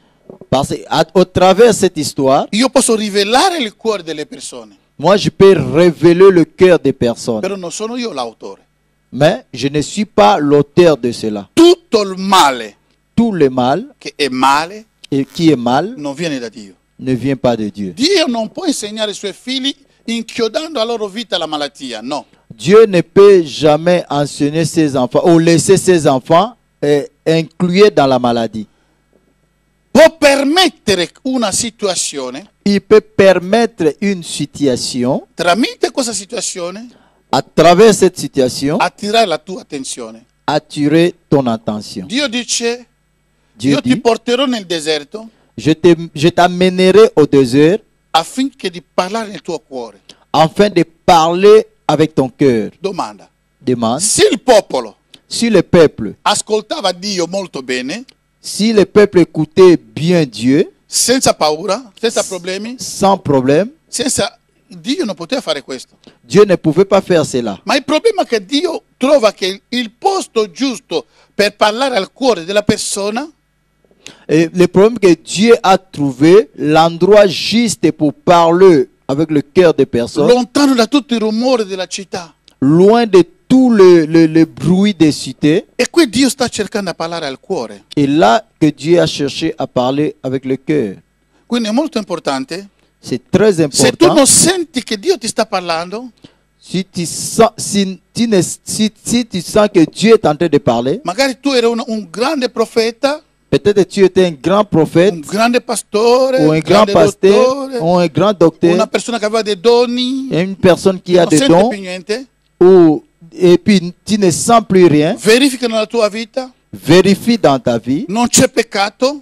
Parce qu'au travers de cette histoire, io posso rivelare il cuore delle persone, moi, je peux révéler le cœur des personnes. però non sono io l'autore. Mais je ne suis pas l'auteur de cela. Tutto il male Tout le mal che è male et qui est mal non viene da Dio. ne vient pas de Dieu. Dio non può insegnare ai suoi figli inchiodando la loro vita alla malattia, no. Dieu ne peut jamais enseigner ses enfants ou laisser ses enfants inclus dans la maladie. Può permettere una situazione, Il peut permettre une situation, tramite questa situazione, à travers cette situation, attirare la tua attenzione. attirer ton attention. Dio dice, Dieu io ti dit, porterò nel deserto je t'amènerai au désert affinché di parlare nel tuo cuore. afin de parler avec ton cœur. Domanda. Demande, Se il popolo si le peuple, ascoltava Dio molto bene, si le peuple écoutait bien Dieu, senza paura, senza problemi, sans problème, senza Dio non poteva fare questo. Dieu ne pouvait pas faire cela. Ma il problema è che Dio trova che il posto giusto per parlare al cuore della persona Et le problème que Dieu a trouvé, l'endroit juste pour parler avec le cœur des personnes, lontano da tutto il rumore della città. loin de tout le bruit des cités. E qui Dio sta cercando di parlare al cuore. Et là que Dieu a cherché à parler avec le cœur. Quindi è molto importante. C'est très Se tu important. non senti che Dio ti sta parlando, Si tu sens, si tu sens que Dieu est en train de parler, magari tu eri un grande profeta, peut-être tu étais un grand prophète, un grande pastore, ou un grand grande pasteur, dottore, ou un grand docteur, una persona che aveva dei doni, une personne qui a non des senti dons, più niente. et puis tu ne sens plus rien. Verifica nella tua vita, Vérifie dans ta vie, non c'è peccato,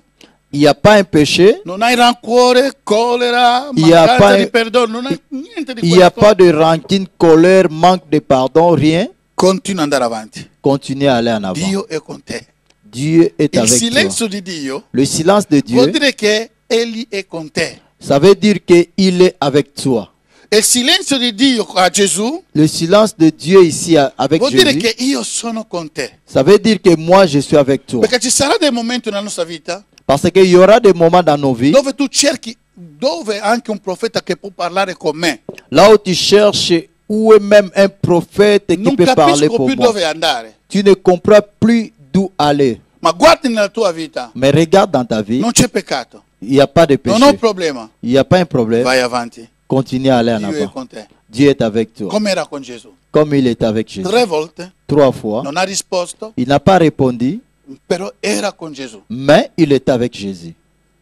il n'y a pas un péché, non hai rancuore, collera, Il y a mancanza pas- di perdono, non hai niente di il n'y a questo. pas de rancune, colère, manque de pardon, rien. Continua ad andare avanti. Continue à aller en avant. Dio è con te. Dieu est Il avec toi. silenzio di Dio Le silence de vuol Dieu, dire che Egli è con te. ça veut dire qu'il est avec toi. E il silenzio di Dio a Gesù Le silence de Dieu ici avec vuol dire Jésus, che io sono con te. ça veut dire que moi je suis avec toi. Perché ci sarà dei momenti nella nostra vita Parce qu'il y aura des moments dans nos vies, dove tu cerchi, dove anche un profeta che può parlare con me. là où tu cherches, où est même un prophète qui Non peut parler capisco pour più moi. dove andare. Tu ne comprends plus d'où aller. Ma guardi nella tua vita, Mais regarde dans ta vie, non c'è peccato, il n'y a pas de péché. non ho problema. Il n'y a pas un problème. Vai avanti. Continue à aller en Dio è avant. con te. Dieu est avec toi. Come era con Gesù. Comme il est avec Jésus. 3 volte 3 fois. non ha risposto, Il n'a pas répondu, però era con Gesù. mais il est avec Jésus.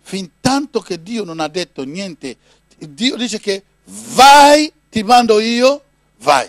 Fin tanto che Dio non ha detto niente, Dio dice che vai, ti mando io, vai.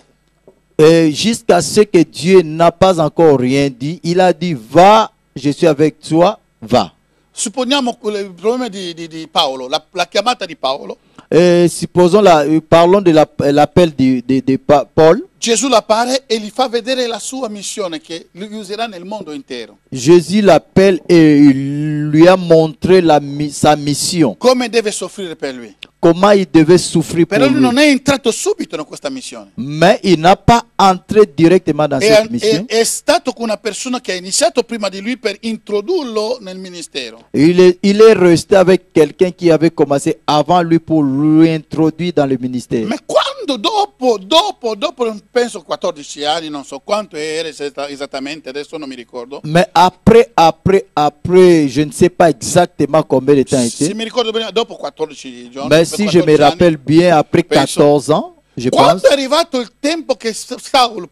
Et jusqu'à ce que Dieu n'a pas encore rien dit, il a dit, va, je suis avec toi, va. Supponiamo il problema di Paolo, la chiamata di Paolo. Et supposons, parlons de l'appel de Paul. Gesù l'appare e gli fa vedere la sua missione che lui userà nel mondo intero. Jésus l'appelle et il lui a montré sa mission. Come deve soffrire per lui. Comment il devait souffrir pour Però lui lui. non è entrato subito in questa missione. Mais il n'a pas entré directement dans cette mission. È stato con una persona che ha iniziato prima di lui per introdurlo nel ministero. Il est resté avec quelqu'un qui avait commencé avant lui pour lui introduire dans le ministère. Ma quando dopo penso 14 anni, non so quanto era esattamente, adesso non mi ricordo. Mais après, je ne sais pas exactement combien de temps Se était. mi ricordo bene, dopo 14 giorni. Mais si je me rappelle bien, après penso. 14 ans, je pense, Quando è arrivato il tempo che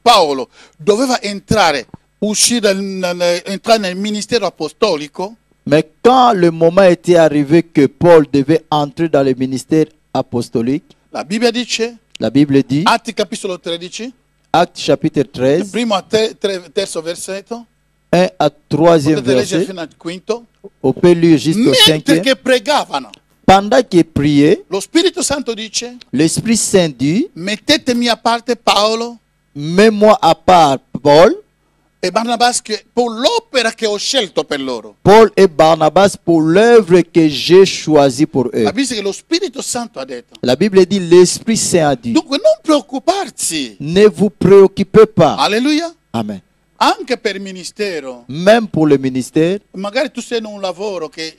Paolo doveva entrare, uscire, entrare nel ministero apostolico, mais quand le moment était arrivé que Paul devait entrer dans le ministère apostolique, la Bibbia dice, la Bible dit, Atti capitolo 13, Acte chapitre 13, primo a terzo versetto, 1 à 3e potete leggere verset, fino al quinto, on peut lire jusqu'au mentre 5e. che pregavano, Pendant qu'il priait, lo Spirito Santo dice, l'Esprit Saint dit, mettetemi a parte Paolo mets-moi à part Paul, e Barnabas per l'opera che ho scelto per loro. Paul et Barnabas pour l'œuvre que j'ai choisie pour eux. La Bibbia dice che lo Spirito Santo ha detto. La Bible dit, l'Esprit Saint a dit, Dunque non preoccuparsi. ne vous préoccupez pas. Alleluia. Amen. Anche per il ministero. Même pour le ministère, Magari tu sei in un lavoro che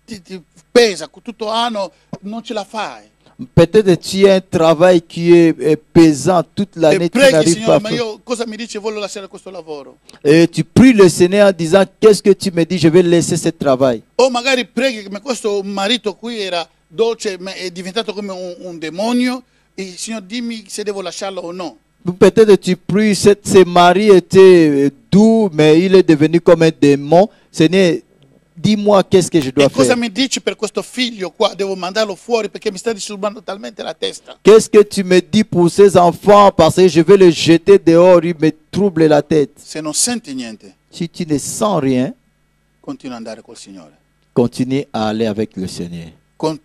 ti pesa tutto l'anno, non ce la fai. peut-être tu as un travail qui est pesant toute E l'année, tu preghi, n'arrives pas à Signore, ma faire. io cosa mi dici? Voglio lasciare questo lavoro. Et tu pries le Seigneur en disant, qu'est-ce que tu me dis, je vais laisser ce travail. O magari preghi, ma questo marito qui era dolce, ma è diventato come un demonio. E Signore, dimmi se devo lasciarlo o no. Peut-être tu pries, ce mari était doux, mais il est devenu comme un démon. Seigneur, dis-moi qu'est-ce que je dois E cosa faire. mi dici per questo figlio qua? Devo mandarlo fuori perché mi sta disturbando talmente la testa. Qu'est-ce que tu me dis pour ces enfants parce que je vais les jeter dehors, ils me troublent la tête. Se non senti niente, Si tu ne sens rien, continua ad andare col Signore. continue à aller avec le Seigneur.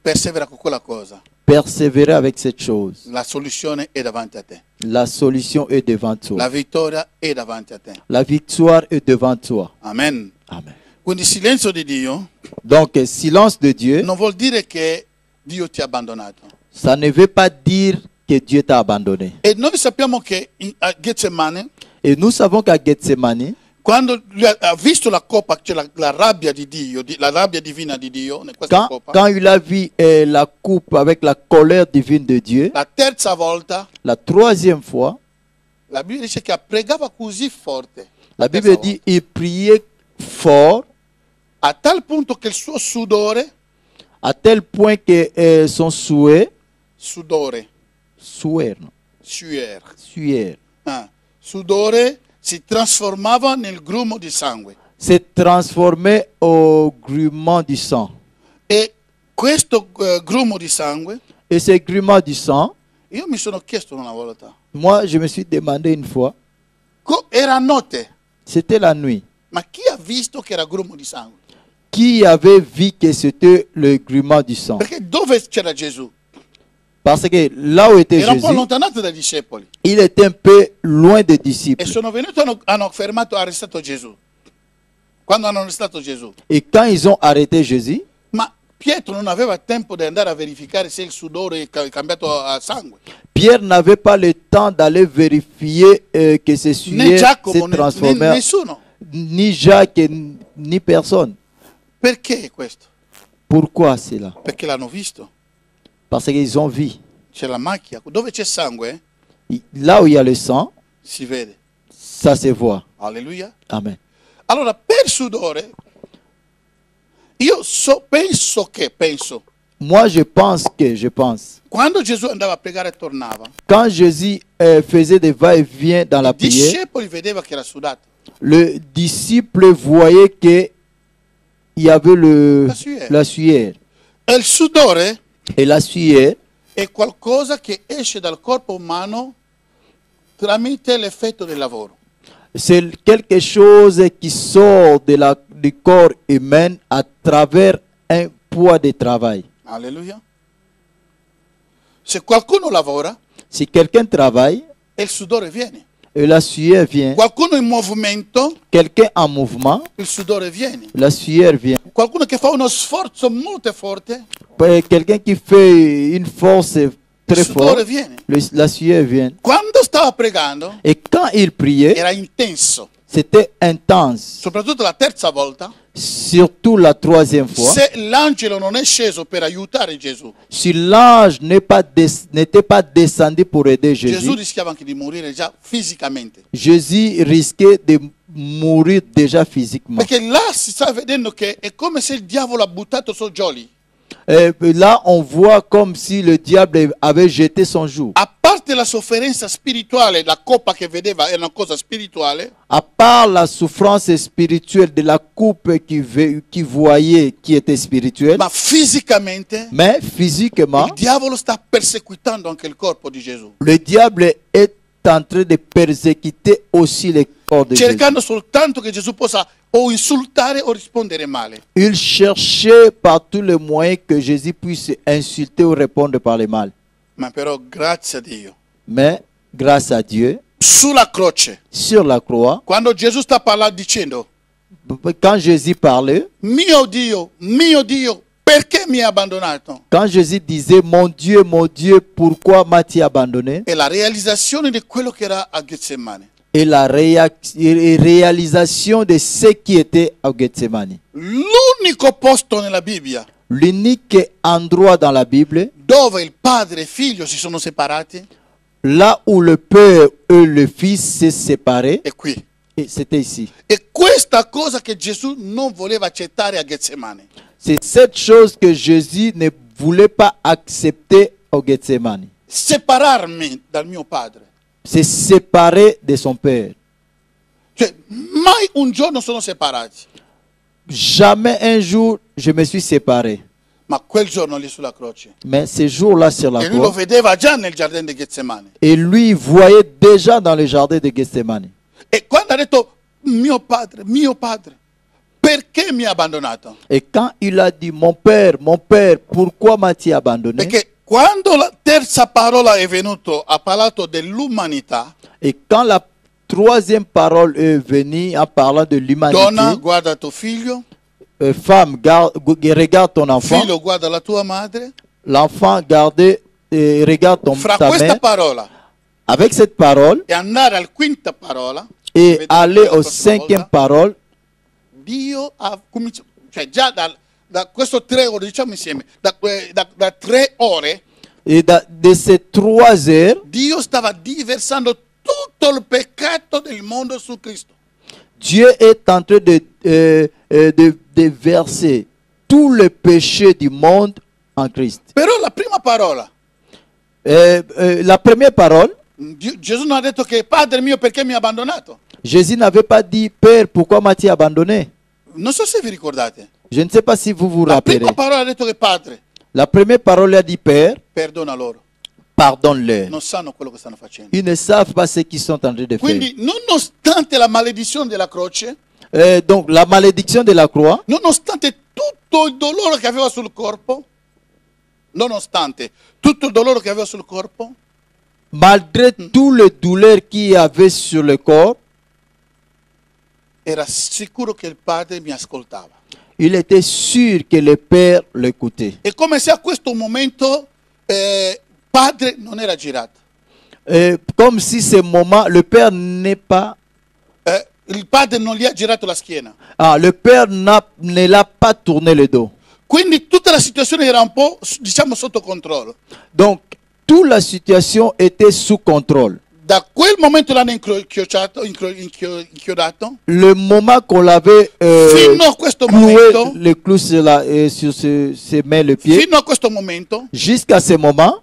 Persevera con quella cosa. Persévérer avec cette chose. La soluzione è davanti a te. La solution est devant toi. La vittoria è davanti a te. La victoire est devant toi. Amen. Amen. Quindi il silenzio di Dio Donc, silence de Dieu, non vuol dire che Dio ti ha abbandonato. ça ne veut pas dire que Dieu t'a abandonné. E noi sappiamo che a Getsemane, Et nous savons qu'à Gethsemane, quando lui ha visto la coppa, cioè la rabbia di Dio, la rabbia divina di Dio, in questa coppa, quand il a vu la coupe avec la colère divine de Dieu, la terza volta, la troisième fois, la Bibbia dice che pregava così forte, la terza Bible dit il priait fort a tal punto che il suo sudore à tel point que son sudore, sueur, sueur. sueur, Si trasformava nel grumo di sangue. s'est transformé au grumeau du sang. E questo grumo di sangue, Et ce grumeau du sang, io mi sono chiesto una volta, moi je me suis demandé une fois, era notte, c'était la nuit, ma chi ha visto che era grumo di sangue? qui avait vu que c'était le grumeau du sang? Perché dove c'era Gesù? Parce que là où était Era un po' Jésus, allontanato dai discepoli. il était un peu loin des disciples. E sono venuti e hanno fermato, arrestato Gesù. Quando hanno arrestato Gesù. Et quand ils ont arrêté Jésus, Ma Pietro non aveva tempo di andare a verificare se il sudore è cambiato a sangue. Pierre n'avait pas le temps d'aller vérifier que ce Né sujet Giacomo s'est né transformé, nessuno. ni Jacques, ni personne. Perché questo? Pourquoi cela? Perché l'hanno visto. Parce qu'ils ont vu. C'è la macchia. Dove c'è sangue, Là où il y a le sang, si vede. ça se voit. Alleluia. Amen. Allora, per sudore, io penso, Moi, je pense, quando Gesù andava a pregare e tornava, quand Jésus faisait des va-et-vient dans la i prière, discepoli vedeva che era sudato. le disciple voyait que il y avait La sueur. la sueur. E il sudore Et la sueur, è qualcosa che esce dal corpo umano tramite l'effetto del lavoro. c'est quelque chose qui sort du corps humain à travers un poids de travail. Alleluia. Se qualcuno lavora, Si quelqu'un travaille, il sudore viene. et la sueur vient. Qualcuno in movimento, Quelqu'un en mouvement, il sudore viene. la sueur vient. Qualcuno che fa uno sforzo molto forte, Quelqu'un qui fait une force il très sudore forte, viene. la sueur vient. Quando stava pregando, Et quand il priait, era intenso. c'était intense. Soprattutto la terza volta, Surtout la troisième fois. se l'angelo non è sceso per aiutare Gesù, Si l'ange n'était pas descendu pour aider Gesù Jésus, rischiava anche di morire già fisicamente. Jésus risquait de mourir déjà physiquement. Perché là si sta vedendo che è come se il diavolo ha buttato Soggioli. Là, on voit comme si le diable avait jeté son joug. A parte la sofferenza spirituale, la coppa che vedeva era una cosa spirituale, À part la souffrance spirituelle de la coupe qui voyait, qui était spirituelle, ma fisicamente mais physiquement, il diavolo sta perseguitando anche il corpo di Gesù, le diable est en train de persécuter aussi le corps de Jésus. cercando soltanto che Gesù possa o insultare o rispondere male. Il cherchait par tous les moyens que Jésus puisse insulter ou répondre par le mal. Ma però grazie a Dio, Mais grâce à Dieu, sulla croce, sur la croix, quando Gesù sta parlando dicendo quand Jésus parlait, mio Dio, perché mi hai abbandonato? quand Jésus disait mon Dieu, pourquoi m'as-tu abandonné? È la realizzazione di quello che era a Getsemane. Et la réalisation de ce qui était à Gethsemane. L'unico posto nella Bibbia L'unique endroit dans la Bible, dove il padre e il figlio si sono separati là où le Père et le Fils s'est séparés, è qui. et c'était ici. E questa cosa che Gesù non voleva accettare a Getsemane. C'est cette chose que Jésus ne voulait pas accepter au Gethsemane. Separarmi dal mio padre. C'est séparer de son Père. Cioè, mai un giorno sono separati. Jamais un jour je me suis séparé. Ma quel giorno lì sulla croce. Mais ce jour-là sur la E lui lo croix, vedeva già nel giardino di Getsemane. et lui voyait déjà dans le jardin de Gethsemane. E quando ha detto mio padre, perché mi ha abbandonato? Et quand il a dit mon Père, pourquoi m'as-tu abandonné? Perché quando la terza parola è venuto, ha parlato dell'umanità. Et quand la troisième parole est venue en parlant de l'humanité, Donna, guarda tuo figlio. femme, regarde ton enfant. Figlio, guarda la tua madre. L'enfant, regarde Fra ta questa mère. parola Avec cette parole, e andare al quinta parola, et vedete aller la aux prossima cinquième volta, parole, Dio ha cominciato, cioè già da questo 3 ore, diciamo insieme, da 3 ore, et de ces 3 heures, Dio stava riversando tutto il peccato del mondo su Cristo. Dieu est en train de verser tous les péchés du monde en Christ. Però la prima parola, La première parole, Gesù non ha detto che Padre mio perché mi hai abbandonato. Jésus n'avait pas dit, Père, pourquoi m'as-tu abandonné? Non so se vi ricordate. Je ne sais pas si vous vous La rappelez. prima parola ha detto che Padre, La première parole a dit, Père, perdona loro. pardonne-leur. Non sanno quello che stanno facendo. Ils ne savent pas ce qu'ils sont en train de faire. Quindi, nonostante la maledizione della croce, Donc, la malédiction de la croix, nonostante tutto il dolore che aveva sul corpo, nonostante tutto il dolore che aveva sul corpo, malgré tout le douleur qu'il y avait sur le corps, era sicuro che il Padre mi ascoltava. il était sûr que le Père l'écoutait. È come se a questo momento Padre non era girato. Comme si ce moment, le Père n'est pas... Il Padre non gli ha girato la schiena. Ah, le Père ne l'a pas tourné le dos. Quindi tutta la situazione era un po', diciamo, sotto controllo. Donc, toute la situation était sous contrôle. Da quel momento l'hanno inchiodato, Le moment qu'on l'avait fino a questo cloué momento, le clou sur, sur ses mains, le pied, fino a questo momento, jusqu'à ce moment,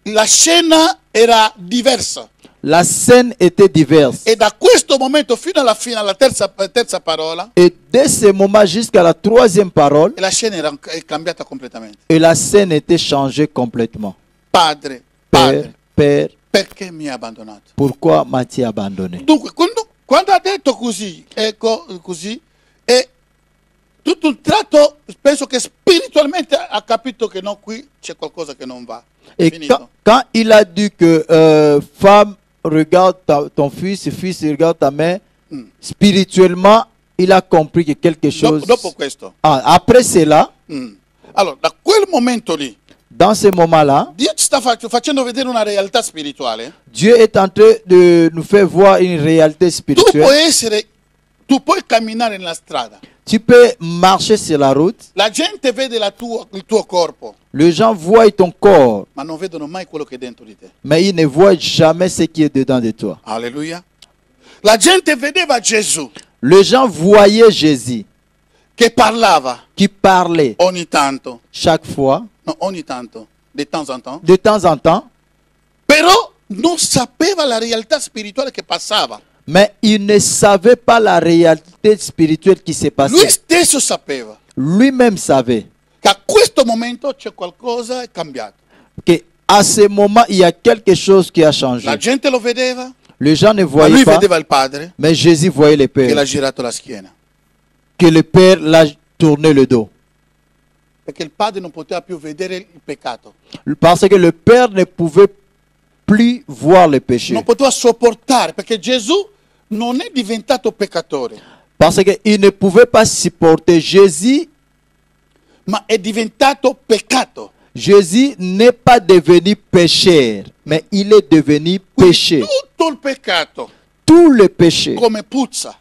la scena era diversa. la scène était diverse. E da questo momento fino alla fine, alla terza parola, Et dès ce moment jusqu'à la troisième parole, la scena è cambiata completamente. et la scène était changée complètement. Padre, Père, Padre, Père, perché mi hai abbandonato? pourquoi m'as-tu abandonné? Dunque, quando ha detto così, ecco, così, e tutto un tratto, penso che spiritualmente ha capito che no, qui c'è qualcosa che non va. È Et finito. quand il a dit que femme, regarde ton fils, fils, regarde ta mère, spirituellement, il a compris que quelque chose... Dopo questo. Ah, après cela, Allora, da quel momento lì, dans ce moment-là, Dio ci sta facendo vedere una realtà spirituale. Dieu est en train de nous faire voir une réalité spirituelle. Tu puoi camminare nella strada. Tu peux marcher sur la route, La gente vede il tuo corpo, les gens voient ton corps, ma non vedono mai quello che è dentro di te. mais ils ne voient jamais ce qui est dedans de toi. Alleluia. La gente vedeva Gesù Les gens voyaient Jésus che parlava qui parlait ogni tanto, chaque fois, no, ogni tanto, di tanto in tanto, de temps en temps, però non sapeva la realtà spirituale che passava. mais ils ne savaient pas la réalité spirituelle qui s'est Lui passée. stesso sapeva Lui-même savait che a questo momento c'è qualcosa è cambiato. qu'à ce moment, il y a quelque chose qui a changé. La gente lo vedeva, Les gens ne ma lui voyaient pas, vedeva il Padre mais Jésus voyait le che l'ha Père, girato la schiena. que le Père l'a tourné le dos. Perché il Padre non poteva più vedere il peccato. Parce que le Père ne pouvait plus voir le péché. Non poteva sopportare, perché Gesù non è diventato peccatore, Parce qu'il ne pouvait pas supporter. Jésus ma è diventato peccato. Jésus n'est pas devenu pécheur, mais il est devenu Quindi péché. tutto il peccato, Tout le péché, come puzza,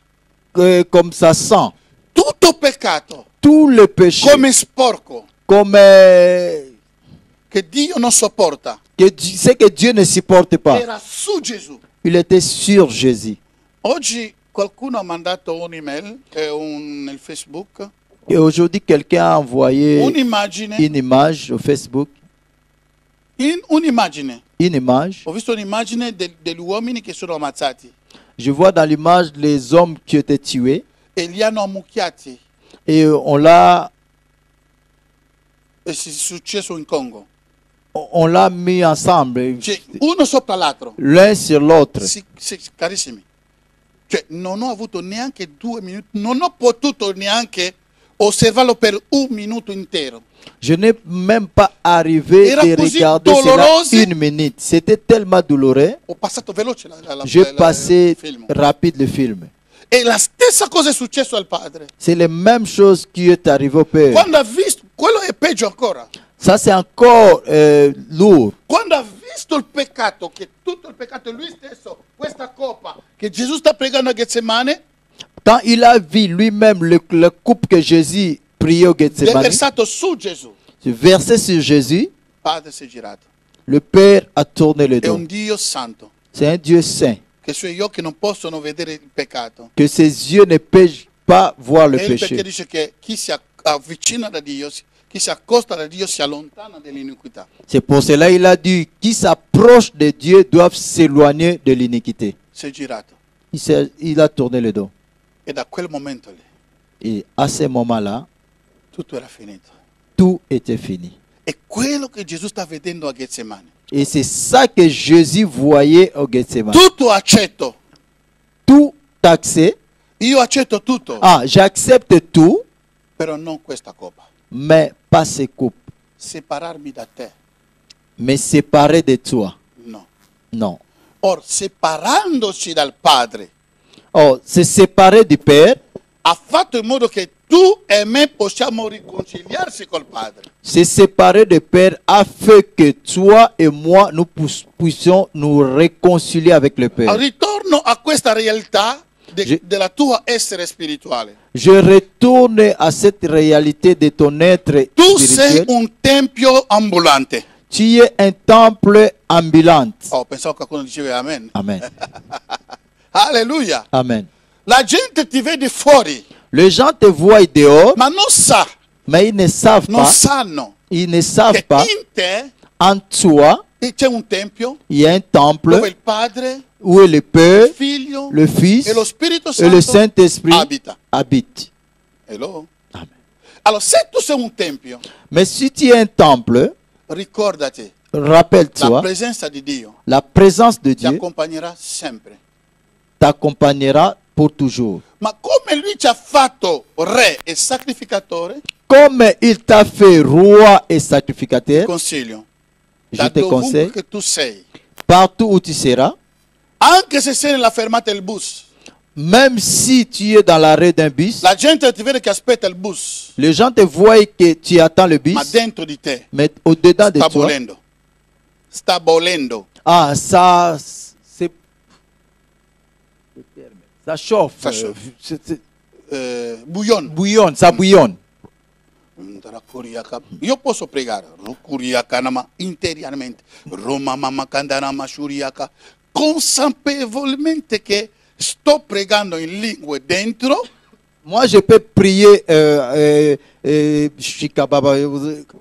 comme ça sent, tutto peccato, tout le péché, come sporco, comme che Dio non sopporta, ce que Dieu ne supporte pas, era su Gesù. il était sur Jésus. Oggi qualcuno ha mandato un'email nel Facebook, Et aujourd'hui, quelqu'un a envoyé un'immagine, une image au Facebook, un'immagine. une image. Ho visto un'immagine degli uomini che sono ammazzati Je vois dans l'image les hommes qui étaient tués e li hanno ammucchiati. et on l'a È successo in Congo. mis ensemble, Cioè, uno sopra l'altro. l'un sur l'autre. Sì, carissimi. Cioè, non ho avuto neanche 2 minuti, non ho potuto neanche osservarlo per 1 minuto intero. Je n'ai même pas arrivé Era de così regarder cela doloroso. une minute. C'était tellement douloureux. Ho passato veloce J'ai passé il film. rapide le film. E la stessa cosa è successo al padre. C'est la même chose qui est arrivé au Père. Quando ha visto, quello è peggio ancora. Ça, c'est encore lourd. Quando ha visto il peccato, che tutto il peccato è lui stesso, questa coppa che Gesù sta pregando a Getsemane, Quand il a vu lui-même le coupe que Jésus priait au è Gethsemane, versato su Gesù. versé sur Jésus, Il padre si è girato. le Père a tourné le È dos. un Dio santo, C'est un Dieu saint. che i suoi occhi non possono vedere il peccato. Que ses yeux ne peuvent pas voir le E il perché péché. dice che chi si avvicina da Dio, chi si accosta da Dio si allontana dall'iniquità. C'est pour cela il a dit, qui s'approche de Dieu doivent s'éloigner de l'iniquité. Si è girato. Il a tourné le dos. E da quel momento lì Et à ce moment-là, tutto era finito. tout était fini. È quello che Gesù sta vedendo a Getsemani. Et c'est ça que Jésus voyait au Gethsemane. Tutto accetto. Tout accès. Io accetto tutto, Ah, j'accepte tout, però non questa coppa. mais pas ces coupes. Separarmi da te, Mais séparé de toi. no. Non. Or, separandoci dal Padre, Oh, se séparer du Père, ha fatto in modo che tu e me possiamo riconciliarsi col Padre. se séparer du Père a fait que toi et moi, nous puissions nous réconcilier avec le Père. Ritorno a questa realtà della tua essere spirituale. Je retourne à cette réalité de ton être Tu sei spirituel. un tempio ambulante. Tu es un temple ambulant. Oh, pensavo che qualcuno diceva amen. Amen. Alleluia. Amen. La gente ti vede fuori, Les gens te voient dehors, ma non sa, mais ils ne savent non pas. sanno Ils ne savent che pas. in te En toi, c'è un tempio il y a un dove temple il Padre, où est le il Père, Figlio le Fils e lo Spirito et le Santo Saint-Esprit abita. habitent. Hello? Amen. Allora, se tu sei un tempio, Mais si tu es un temple, ricordati, la rappelle-toi, presenza di Dio la présence de ti Dieu accompagnerà sempre. t'accompagnera pour toujours. Ma come lui ci ha fatto re e sacrificatore, Comme il t'a fait roi et sacrificateur, consiglio, je da te dovunque conseille, che tu sei, partout où tu seras, anche se sei nella fermata del bus, même si tu es dans l'arrêt d'un bus, la gente ti vede che aspetta il bus, les gens te voient que tu attends le ma bus, dentro di te mais au-dedans de sta toi, bollendo. Sta bollendo. ah, ça, c'est, ça chauffe, Ça chauffe. c'est Bouillon. bouillonne, ça bouillonne. Io posso pregare Rukuriakanama interiormente, Roma Mama Kandanama Shuriaka, consapevolmente che sto pregando in lingue dentro, Moi, je peux prier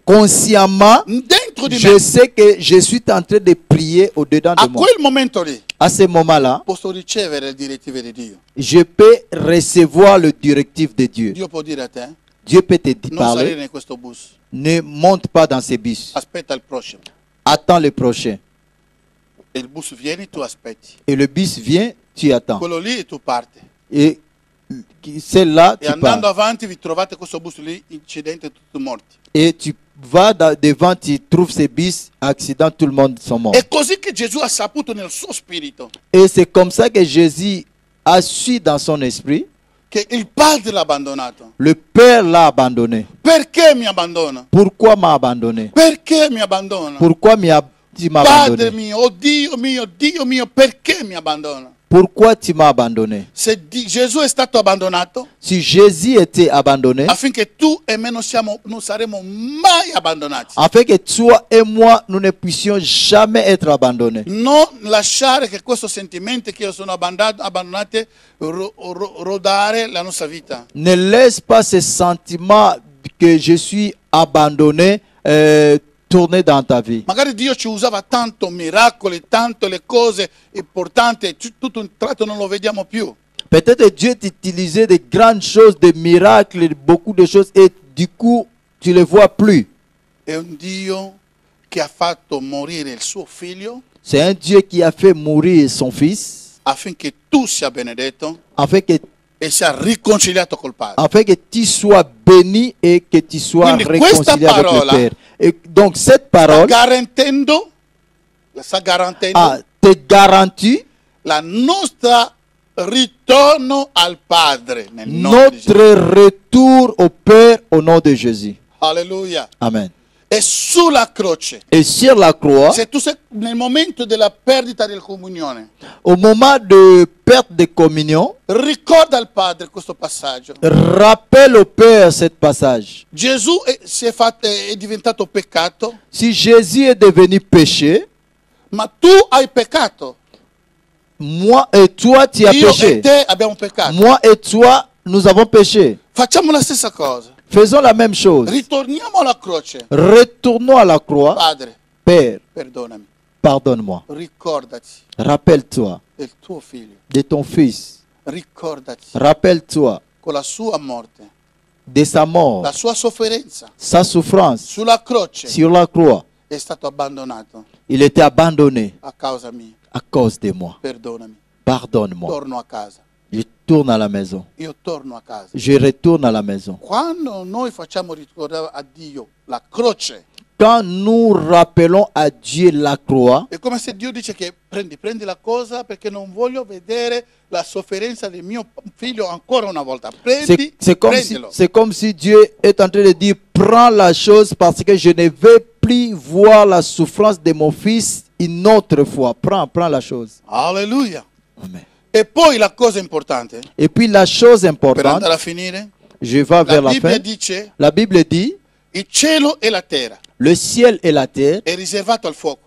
consciemment. dentro di Je me. sais que je suis en train de prier au-dedans de A moi. quel momento lì À ce moment-là, posso ricevere le direttive di Dio. je peux recevoir le directif de Dieu. Dio può dire a te, Dieu peut te non salire parler. in questo bus, Ne monte pas dans ces bus. aspetta il prossimo. Attends le prochain. E il bus viene, tu aspetti. Et le bus vient, tu attends. Quello lì tu parti. Et celle-là, E tu andando pars. avanti vi trovate questo bus lì, incidente, tutti morti. Et tu vas devant, tu trouves ces bus, accident, tout le monde sont morts. È così che Gesù ha saputo nel suo spirito Et c'est comme ça que Jésus a su dans son esprit, che il Padre l'ha abbandonato. le Père l'a abandonné. Perché mi abbandona? Pourquoi m'a abandonné? Perché mi abbandona? Pourquoi tu m'as Padre abandonné? mio, oh Dio mio, perché mi abbandona? Pourquoi tu m'as abandonné? Se Gesù è stato abbandonato, Si Jésus était abandonné, affinché tu e me non saremo mai abbandonati. afin que toi et moi, nous ne puissions jamais être abandonnés. Non lasciare che questo sentimento che io sono abbandonati rodare la nostra vita. Ne laisse pas ce sentiment que je suis abandonné tourner dans ta vie. Magari Dio ci usava tanto miracoli, tanto le cose importanti, tutto un tratto non lo vediamo più. Peut-être Dieu t'utilisait de grandes choses, des miracles, beaucoup de choses, et du coup, tu ne les vois plus. È un Dio che ha fatto morire il suo figlio C'est un Dieu qui a fait mourir son fils, affinché tu sia benedetto afin e sia riconciliato col Padre. que tu sois béni et que tu sois Quindi questa réconcilié avec le parola Père. Et donc cette Sta parole garantendo te garantit la nostra ritorno al Padre nel nome di Gesù. notre retour au Père au nom de Jésus. Alleluia. Amen. E sulla croce, Et sur la croix, se tu sei nel momento della perdita della comunione, au moment de perte de communion, ricorda al Padre questo passaggio. rappelle au Père ce passage. Gesù è diventato peccato, Si Jésus est devenu péché, ma tu hai peccato. moi et toi, tu as Io e péché. te abbiamo peccato. Moi et toi, nous avons péché. Facciamo la stessa cosa. Faisons la même chose. Ritorniamo alla croce. Retournons à la croix. Padre, Père, perdonami. pardonne-moi. Ricordati Rappelle-toi del tuo figlio. de ton Fils. Ricordati Rappelle-toi con la sua morte, de sa la mort, sua sofferenza sa souffrance sulla croce. sur la croix. È stato abbandonato Il était abandonné a causa mia. à cause de moi. Perdonami. Pardonne-moi. Torno a casa. Je tourne à la maison. Io torno a casa. Je retourne à la maison. Quando noi facciamo ricordare a Dio la croce, Quand nous rappelons à Dieu la croix, è come se Dio dice che prendi la cosa perché non voglio vedere la sofferenza del mio figlio ancora una volta. Prendi, prendilo. c'est comme si Dieu est en train de dire, prends la chose parce que je ne vais plus voir la souffrance de mon fils une autre fois. Prends la chose. Alleluia. Amen. E poi la cosa importante, Et puis la chose per importante, andare a finire, je vais la vers la Bibbia fin. dice La Bible dit, il cielo e la terra le ciel et la terre è riservato al fuoco.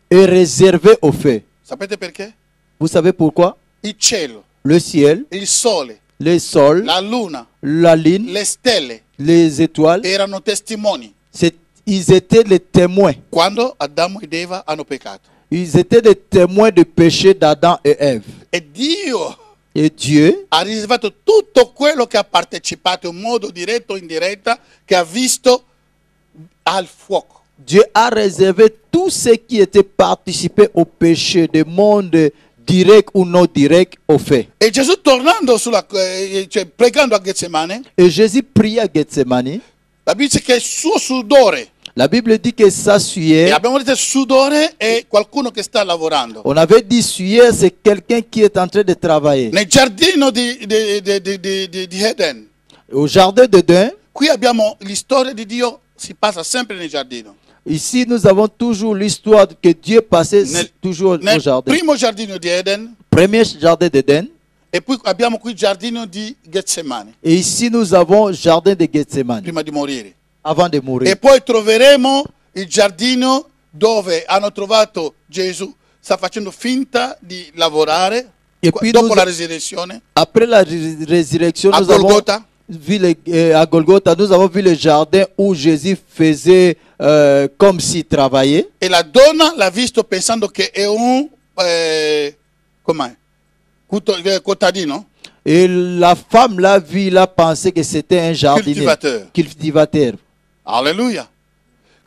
est réservé au feu. Sapete perché? Vous savez pourquoi? Il cielo, Le ciel, il sole, le sol, la luna, la lune, le stelle les étoiles, erano testimoni ils étaient les témoins. quando Adamo ed Eva hanno peccato. Ils étaient des témoins du péché d'Adam et Ève. E Dio Et Dieu ha riservato tutto quello che ha partecipato in modo diretto o indiretto, che ha visto al fuoco. Dieu a réservé tous ceux qui étaient participés au péché du monde direct ou non direct au fait. E Gesù tornando cioè pregando a Getsemane, Et Jésus priait à Gethsemane. la Bibbia dice che il suo sudore, La Bible dit que sa e sueur, abbiamo detto sudore è qualcuno che sta lavorando. on avait dit sueur, c'est quelqu'un qui est en train de travailler. Nel giardino di Eden, Au jardin d'Éden, qui abbiamo la storia di Dio, si passa sempre nel giardino. ici nous avons toujours l'histoire que Dieu passait Nel- toujours au Nel jardin. primo giardino di Eden, Premier jardin d'Éden. e poi abbiamo qui il giardino di Getsemane, Et ici nous avons jardin de Gethsemane prima di morire. avant de mourir. E poi troveremo il giardino dove hanno trovato Gesù, sta facendo finta di lavorare E poi dopo nous- la resurrezione, Après la résurrection, a nous avons Golgotha. vu à Golgotha, nous avons vu le jardin où Jésus faisait comme s'il travaillait. E la donna l'ha visto pensando che è un com'è? Contadino, Et la femme l'a vu, il a pensé que c'était un jardinier. Cultivateur. alleluia.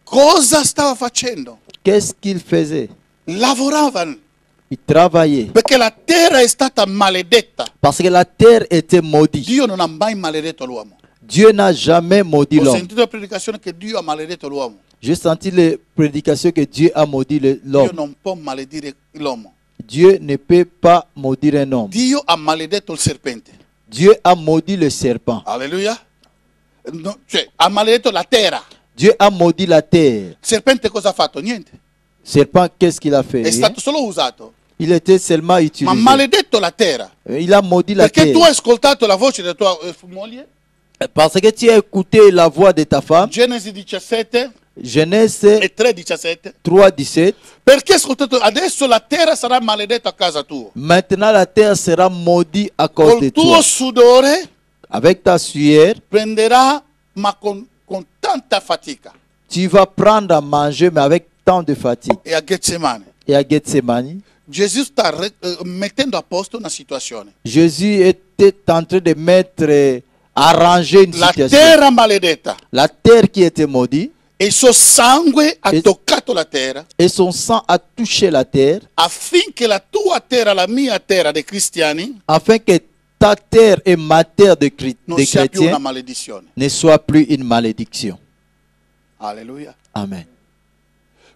Cosa stava facendo? Qu'est-ce qu'il faisait? Lavoravano, Il travaillait. perché la terra è stata maledetta. Parce que la terre était maudite. Dio non ha mai maledetto l'uomo. Dieu n'a jamais maudit Ho l'homme. sentito la predicazione che Dio ha maledetto l'uomo. J'ai senti les prédications que Dieu a maudit Dio l'homme. non può maledire l'uomo. Dieu ne peut pas maudire un homme. Dio ha maledetto il serpente. Dieu a maudit le serpent. Alleluia. No, cioè, ha maledetto la terra. Dieu a maudit la terre. Il serpente cosa ha fatto? Niente. Serpent, qu'est-ce qu'il a fait? È Rien. stato solo usato. Il était seulement Ma ha utilisé. maledetto la terra. Il a maudit la Perché tu hai terre. ascoltato la voce della tua moglie? Parce que tu as écouté la voix de ta femme. Genesi 17 Genèse e 3:17. 3,17. Perché hai ascoltato? Adesso la terra sarà maledetta a casa tua. Maintenant la terre sera maudite à cause de Col tuo toi. sudore Avec ta sueur, prenderà, ma con tanta fatica. tu vas prendre à manger, mais avec tant de fatigue. E a Getsemane, Et à Gethsemane, Gesù sta mettendo a posto una situazione. Jésus était en train de mettre, arranger une La situation. terra maledetta. La terre qui était maudite, E il suo sangue ha E- toccato la terra et son sang a touché la terre, affinché la tua terra, la mia terra dei cristiani, afin que ta terre et ma terre de, non de sia più una chrétiens maledizione. ne soit plus une malédiction. Alleluia. Amen.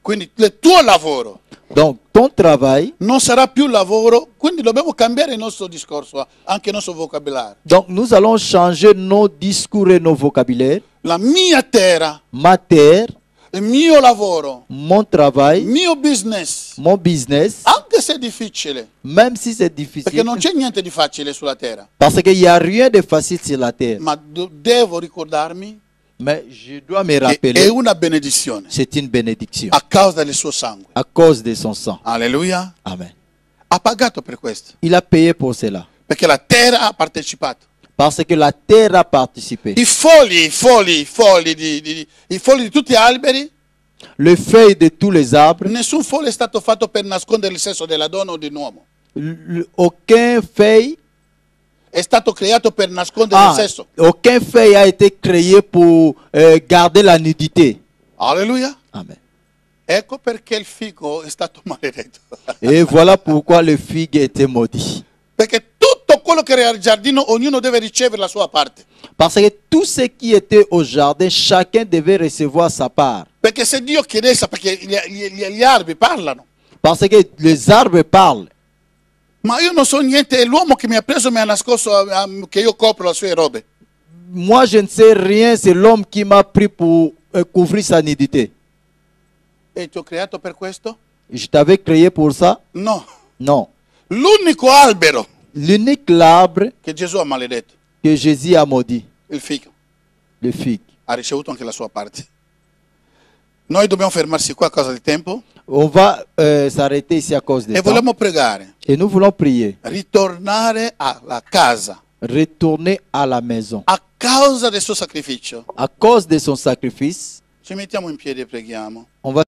Quindi il tuo lavoro Donc, ton travail, non sarà più lavoro, quindi dobbiamo cambiare il nostro discorso, anche il nostro vocabolario. donc nous allons changer nos discours et nos vocabulaires. La mia terra, Ma terre, il mio lavoro, mon il travail, mio business, mon business, anche se è difficile, même si c'est perché difficile, non c'è niente di facile sulla terra, parce qu'il n'y a rien de facile sur la terre. ma devo ricordarmi Mais je dois me che è rappeler, una benedizione c'est une bénédiction a causa del suo sangue. à cause de son sang. Alleluia. Amen. Ha pagato per questo, Il a payé pour cela. perché la terra ha partecipato. Parce que la terre a participé. I fogli di tutti gli alberi, Les feuilles de tous les arbres, nessun foglio è stato fatto per nascondere il sesso della donna o dell'uomo. aucun feuille, È stato creato per nascondere il sesso. aucun feuille a été créé pour garder la nudité. Alleluia. Amen. Ecco perché il fico è stato maledetto. Et voilà pourquoi le figue était maudit. Perché tutto quello che era al giardino, ognuno deve ricevere la sua parte. Parce que tout ce qui était au jardin, chacun devait recevoir sa part. Perché se Dio chiedesse, perché gli alberi parlano. Parce que les arbres parlent. Ma io non so niente, è l'uomo che mi ha preso e mi ha nascosto che io copro le sue robe. Moi, je ne sais rien, c'est l'homme qui m'a pris pour couvrir sa nudité. E ti ho creato per questo? Je t'avais créé pour ça? No. Non. L'unico albero L'unique arbre che Gesù ha maledetto, que Jésus a maudit, il fico, le figue. ha ricevuto anche la sua parte. Noi dobbiamo fermarsi qua a causa del tempo On va s'arrêter ici à cause de e ça. vogliamo pregare, Et nous voulons prier. ritornare alla casa Retourner à la maison. a causa del suo sacrificio. À cause de son sacrifice, Ci mettiamo in piedi e preghiamo. on va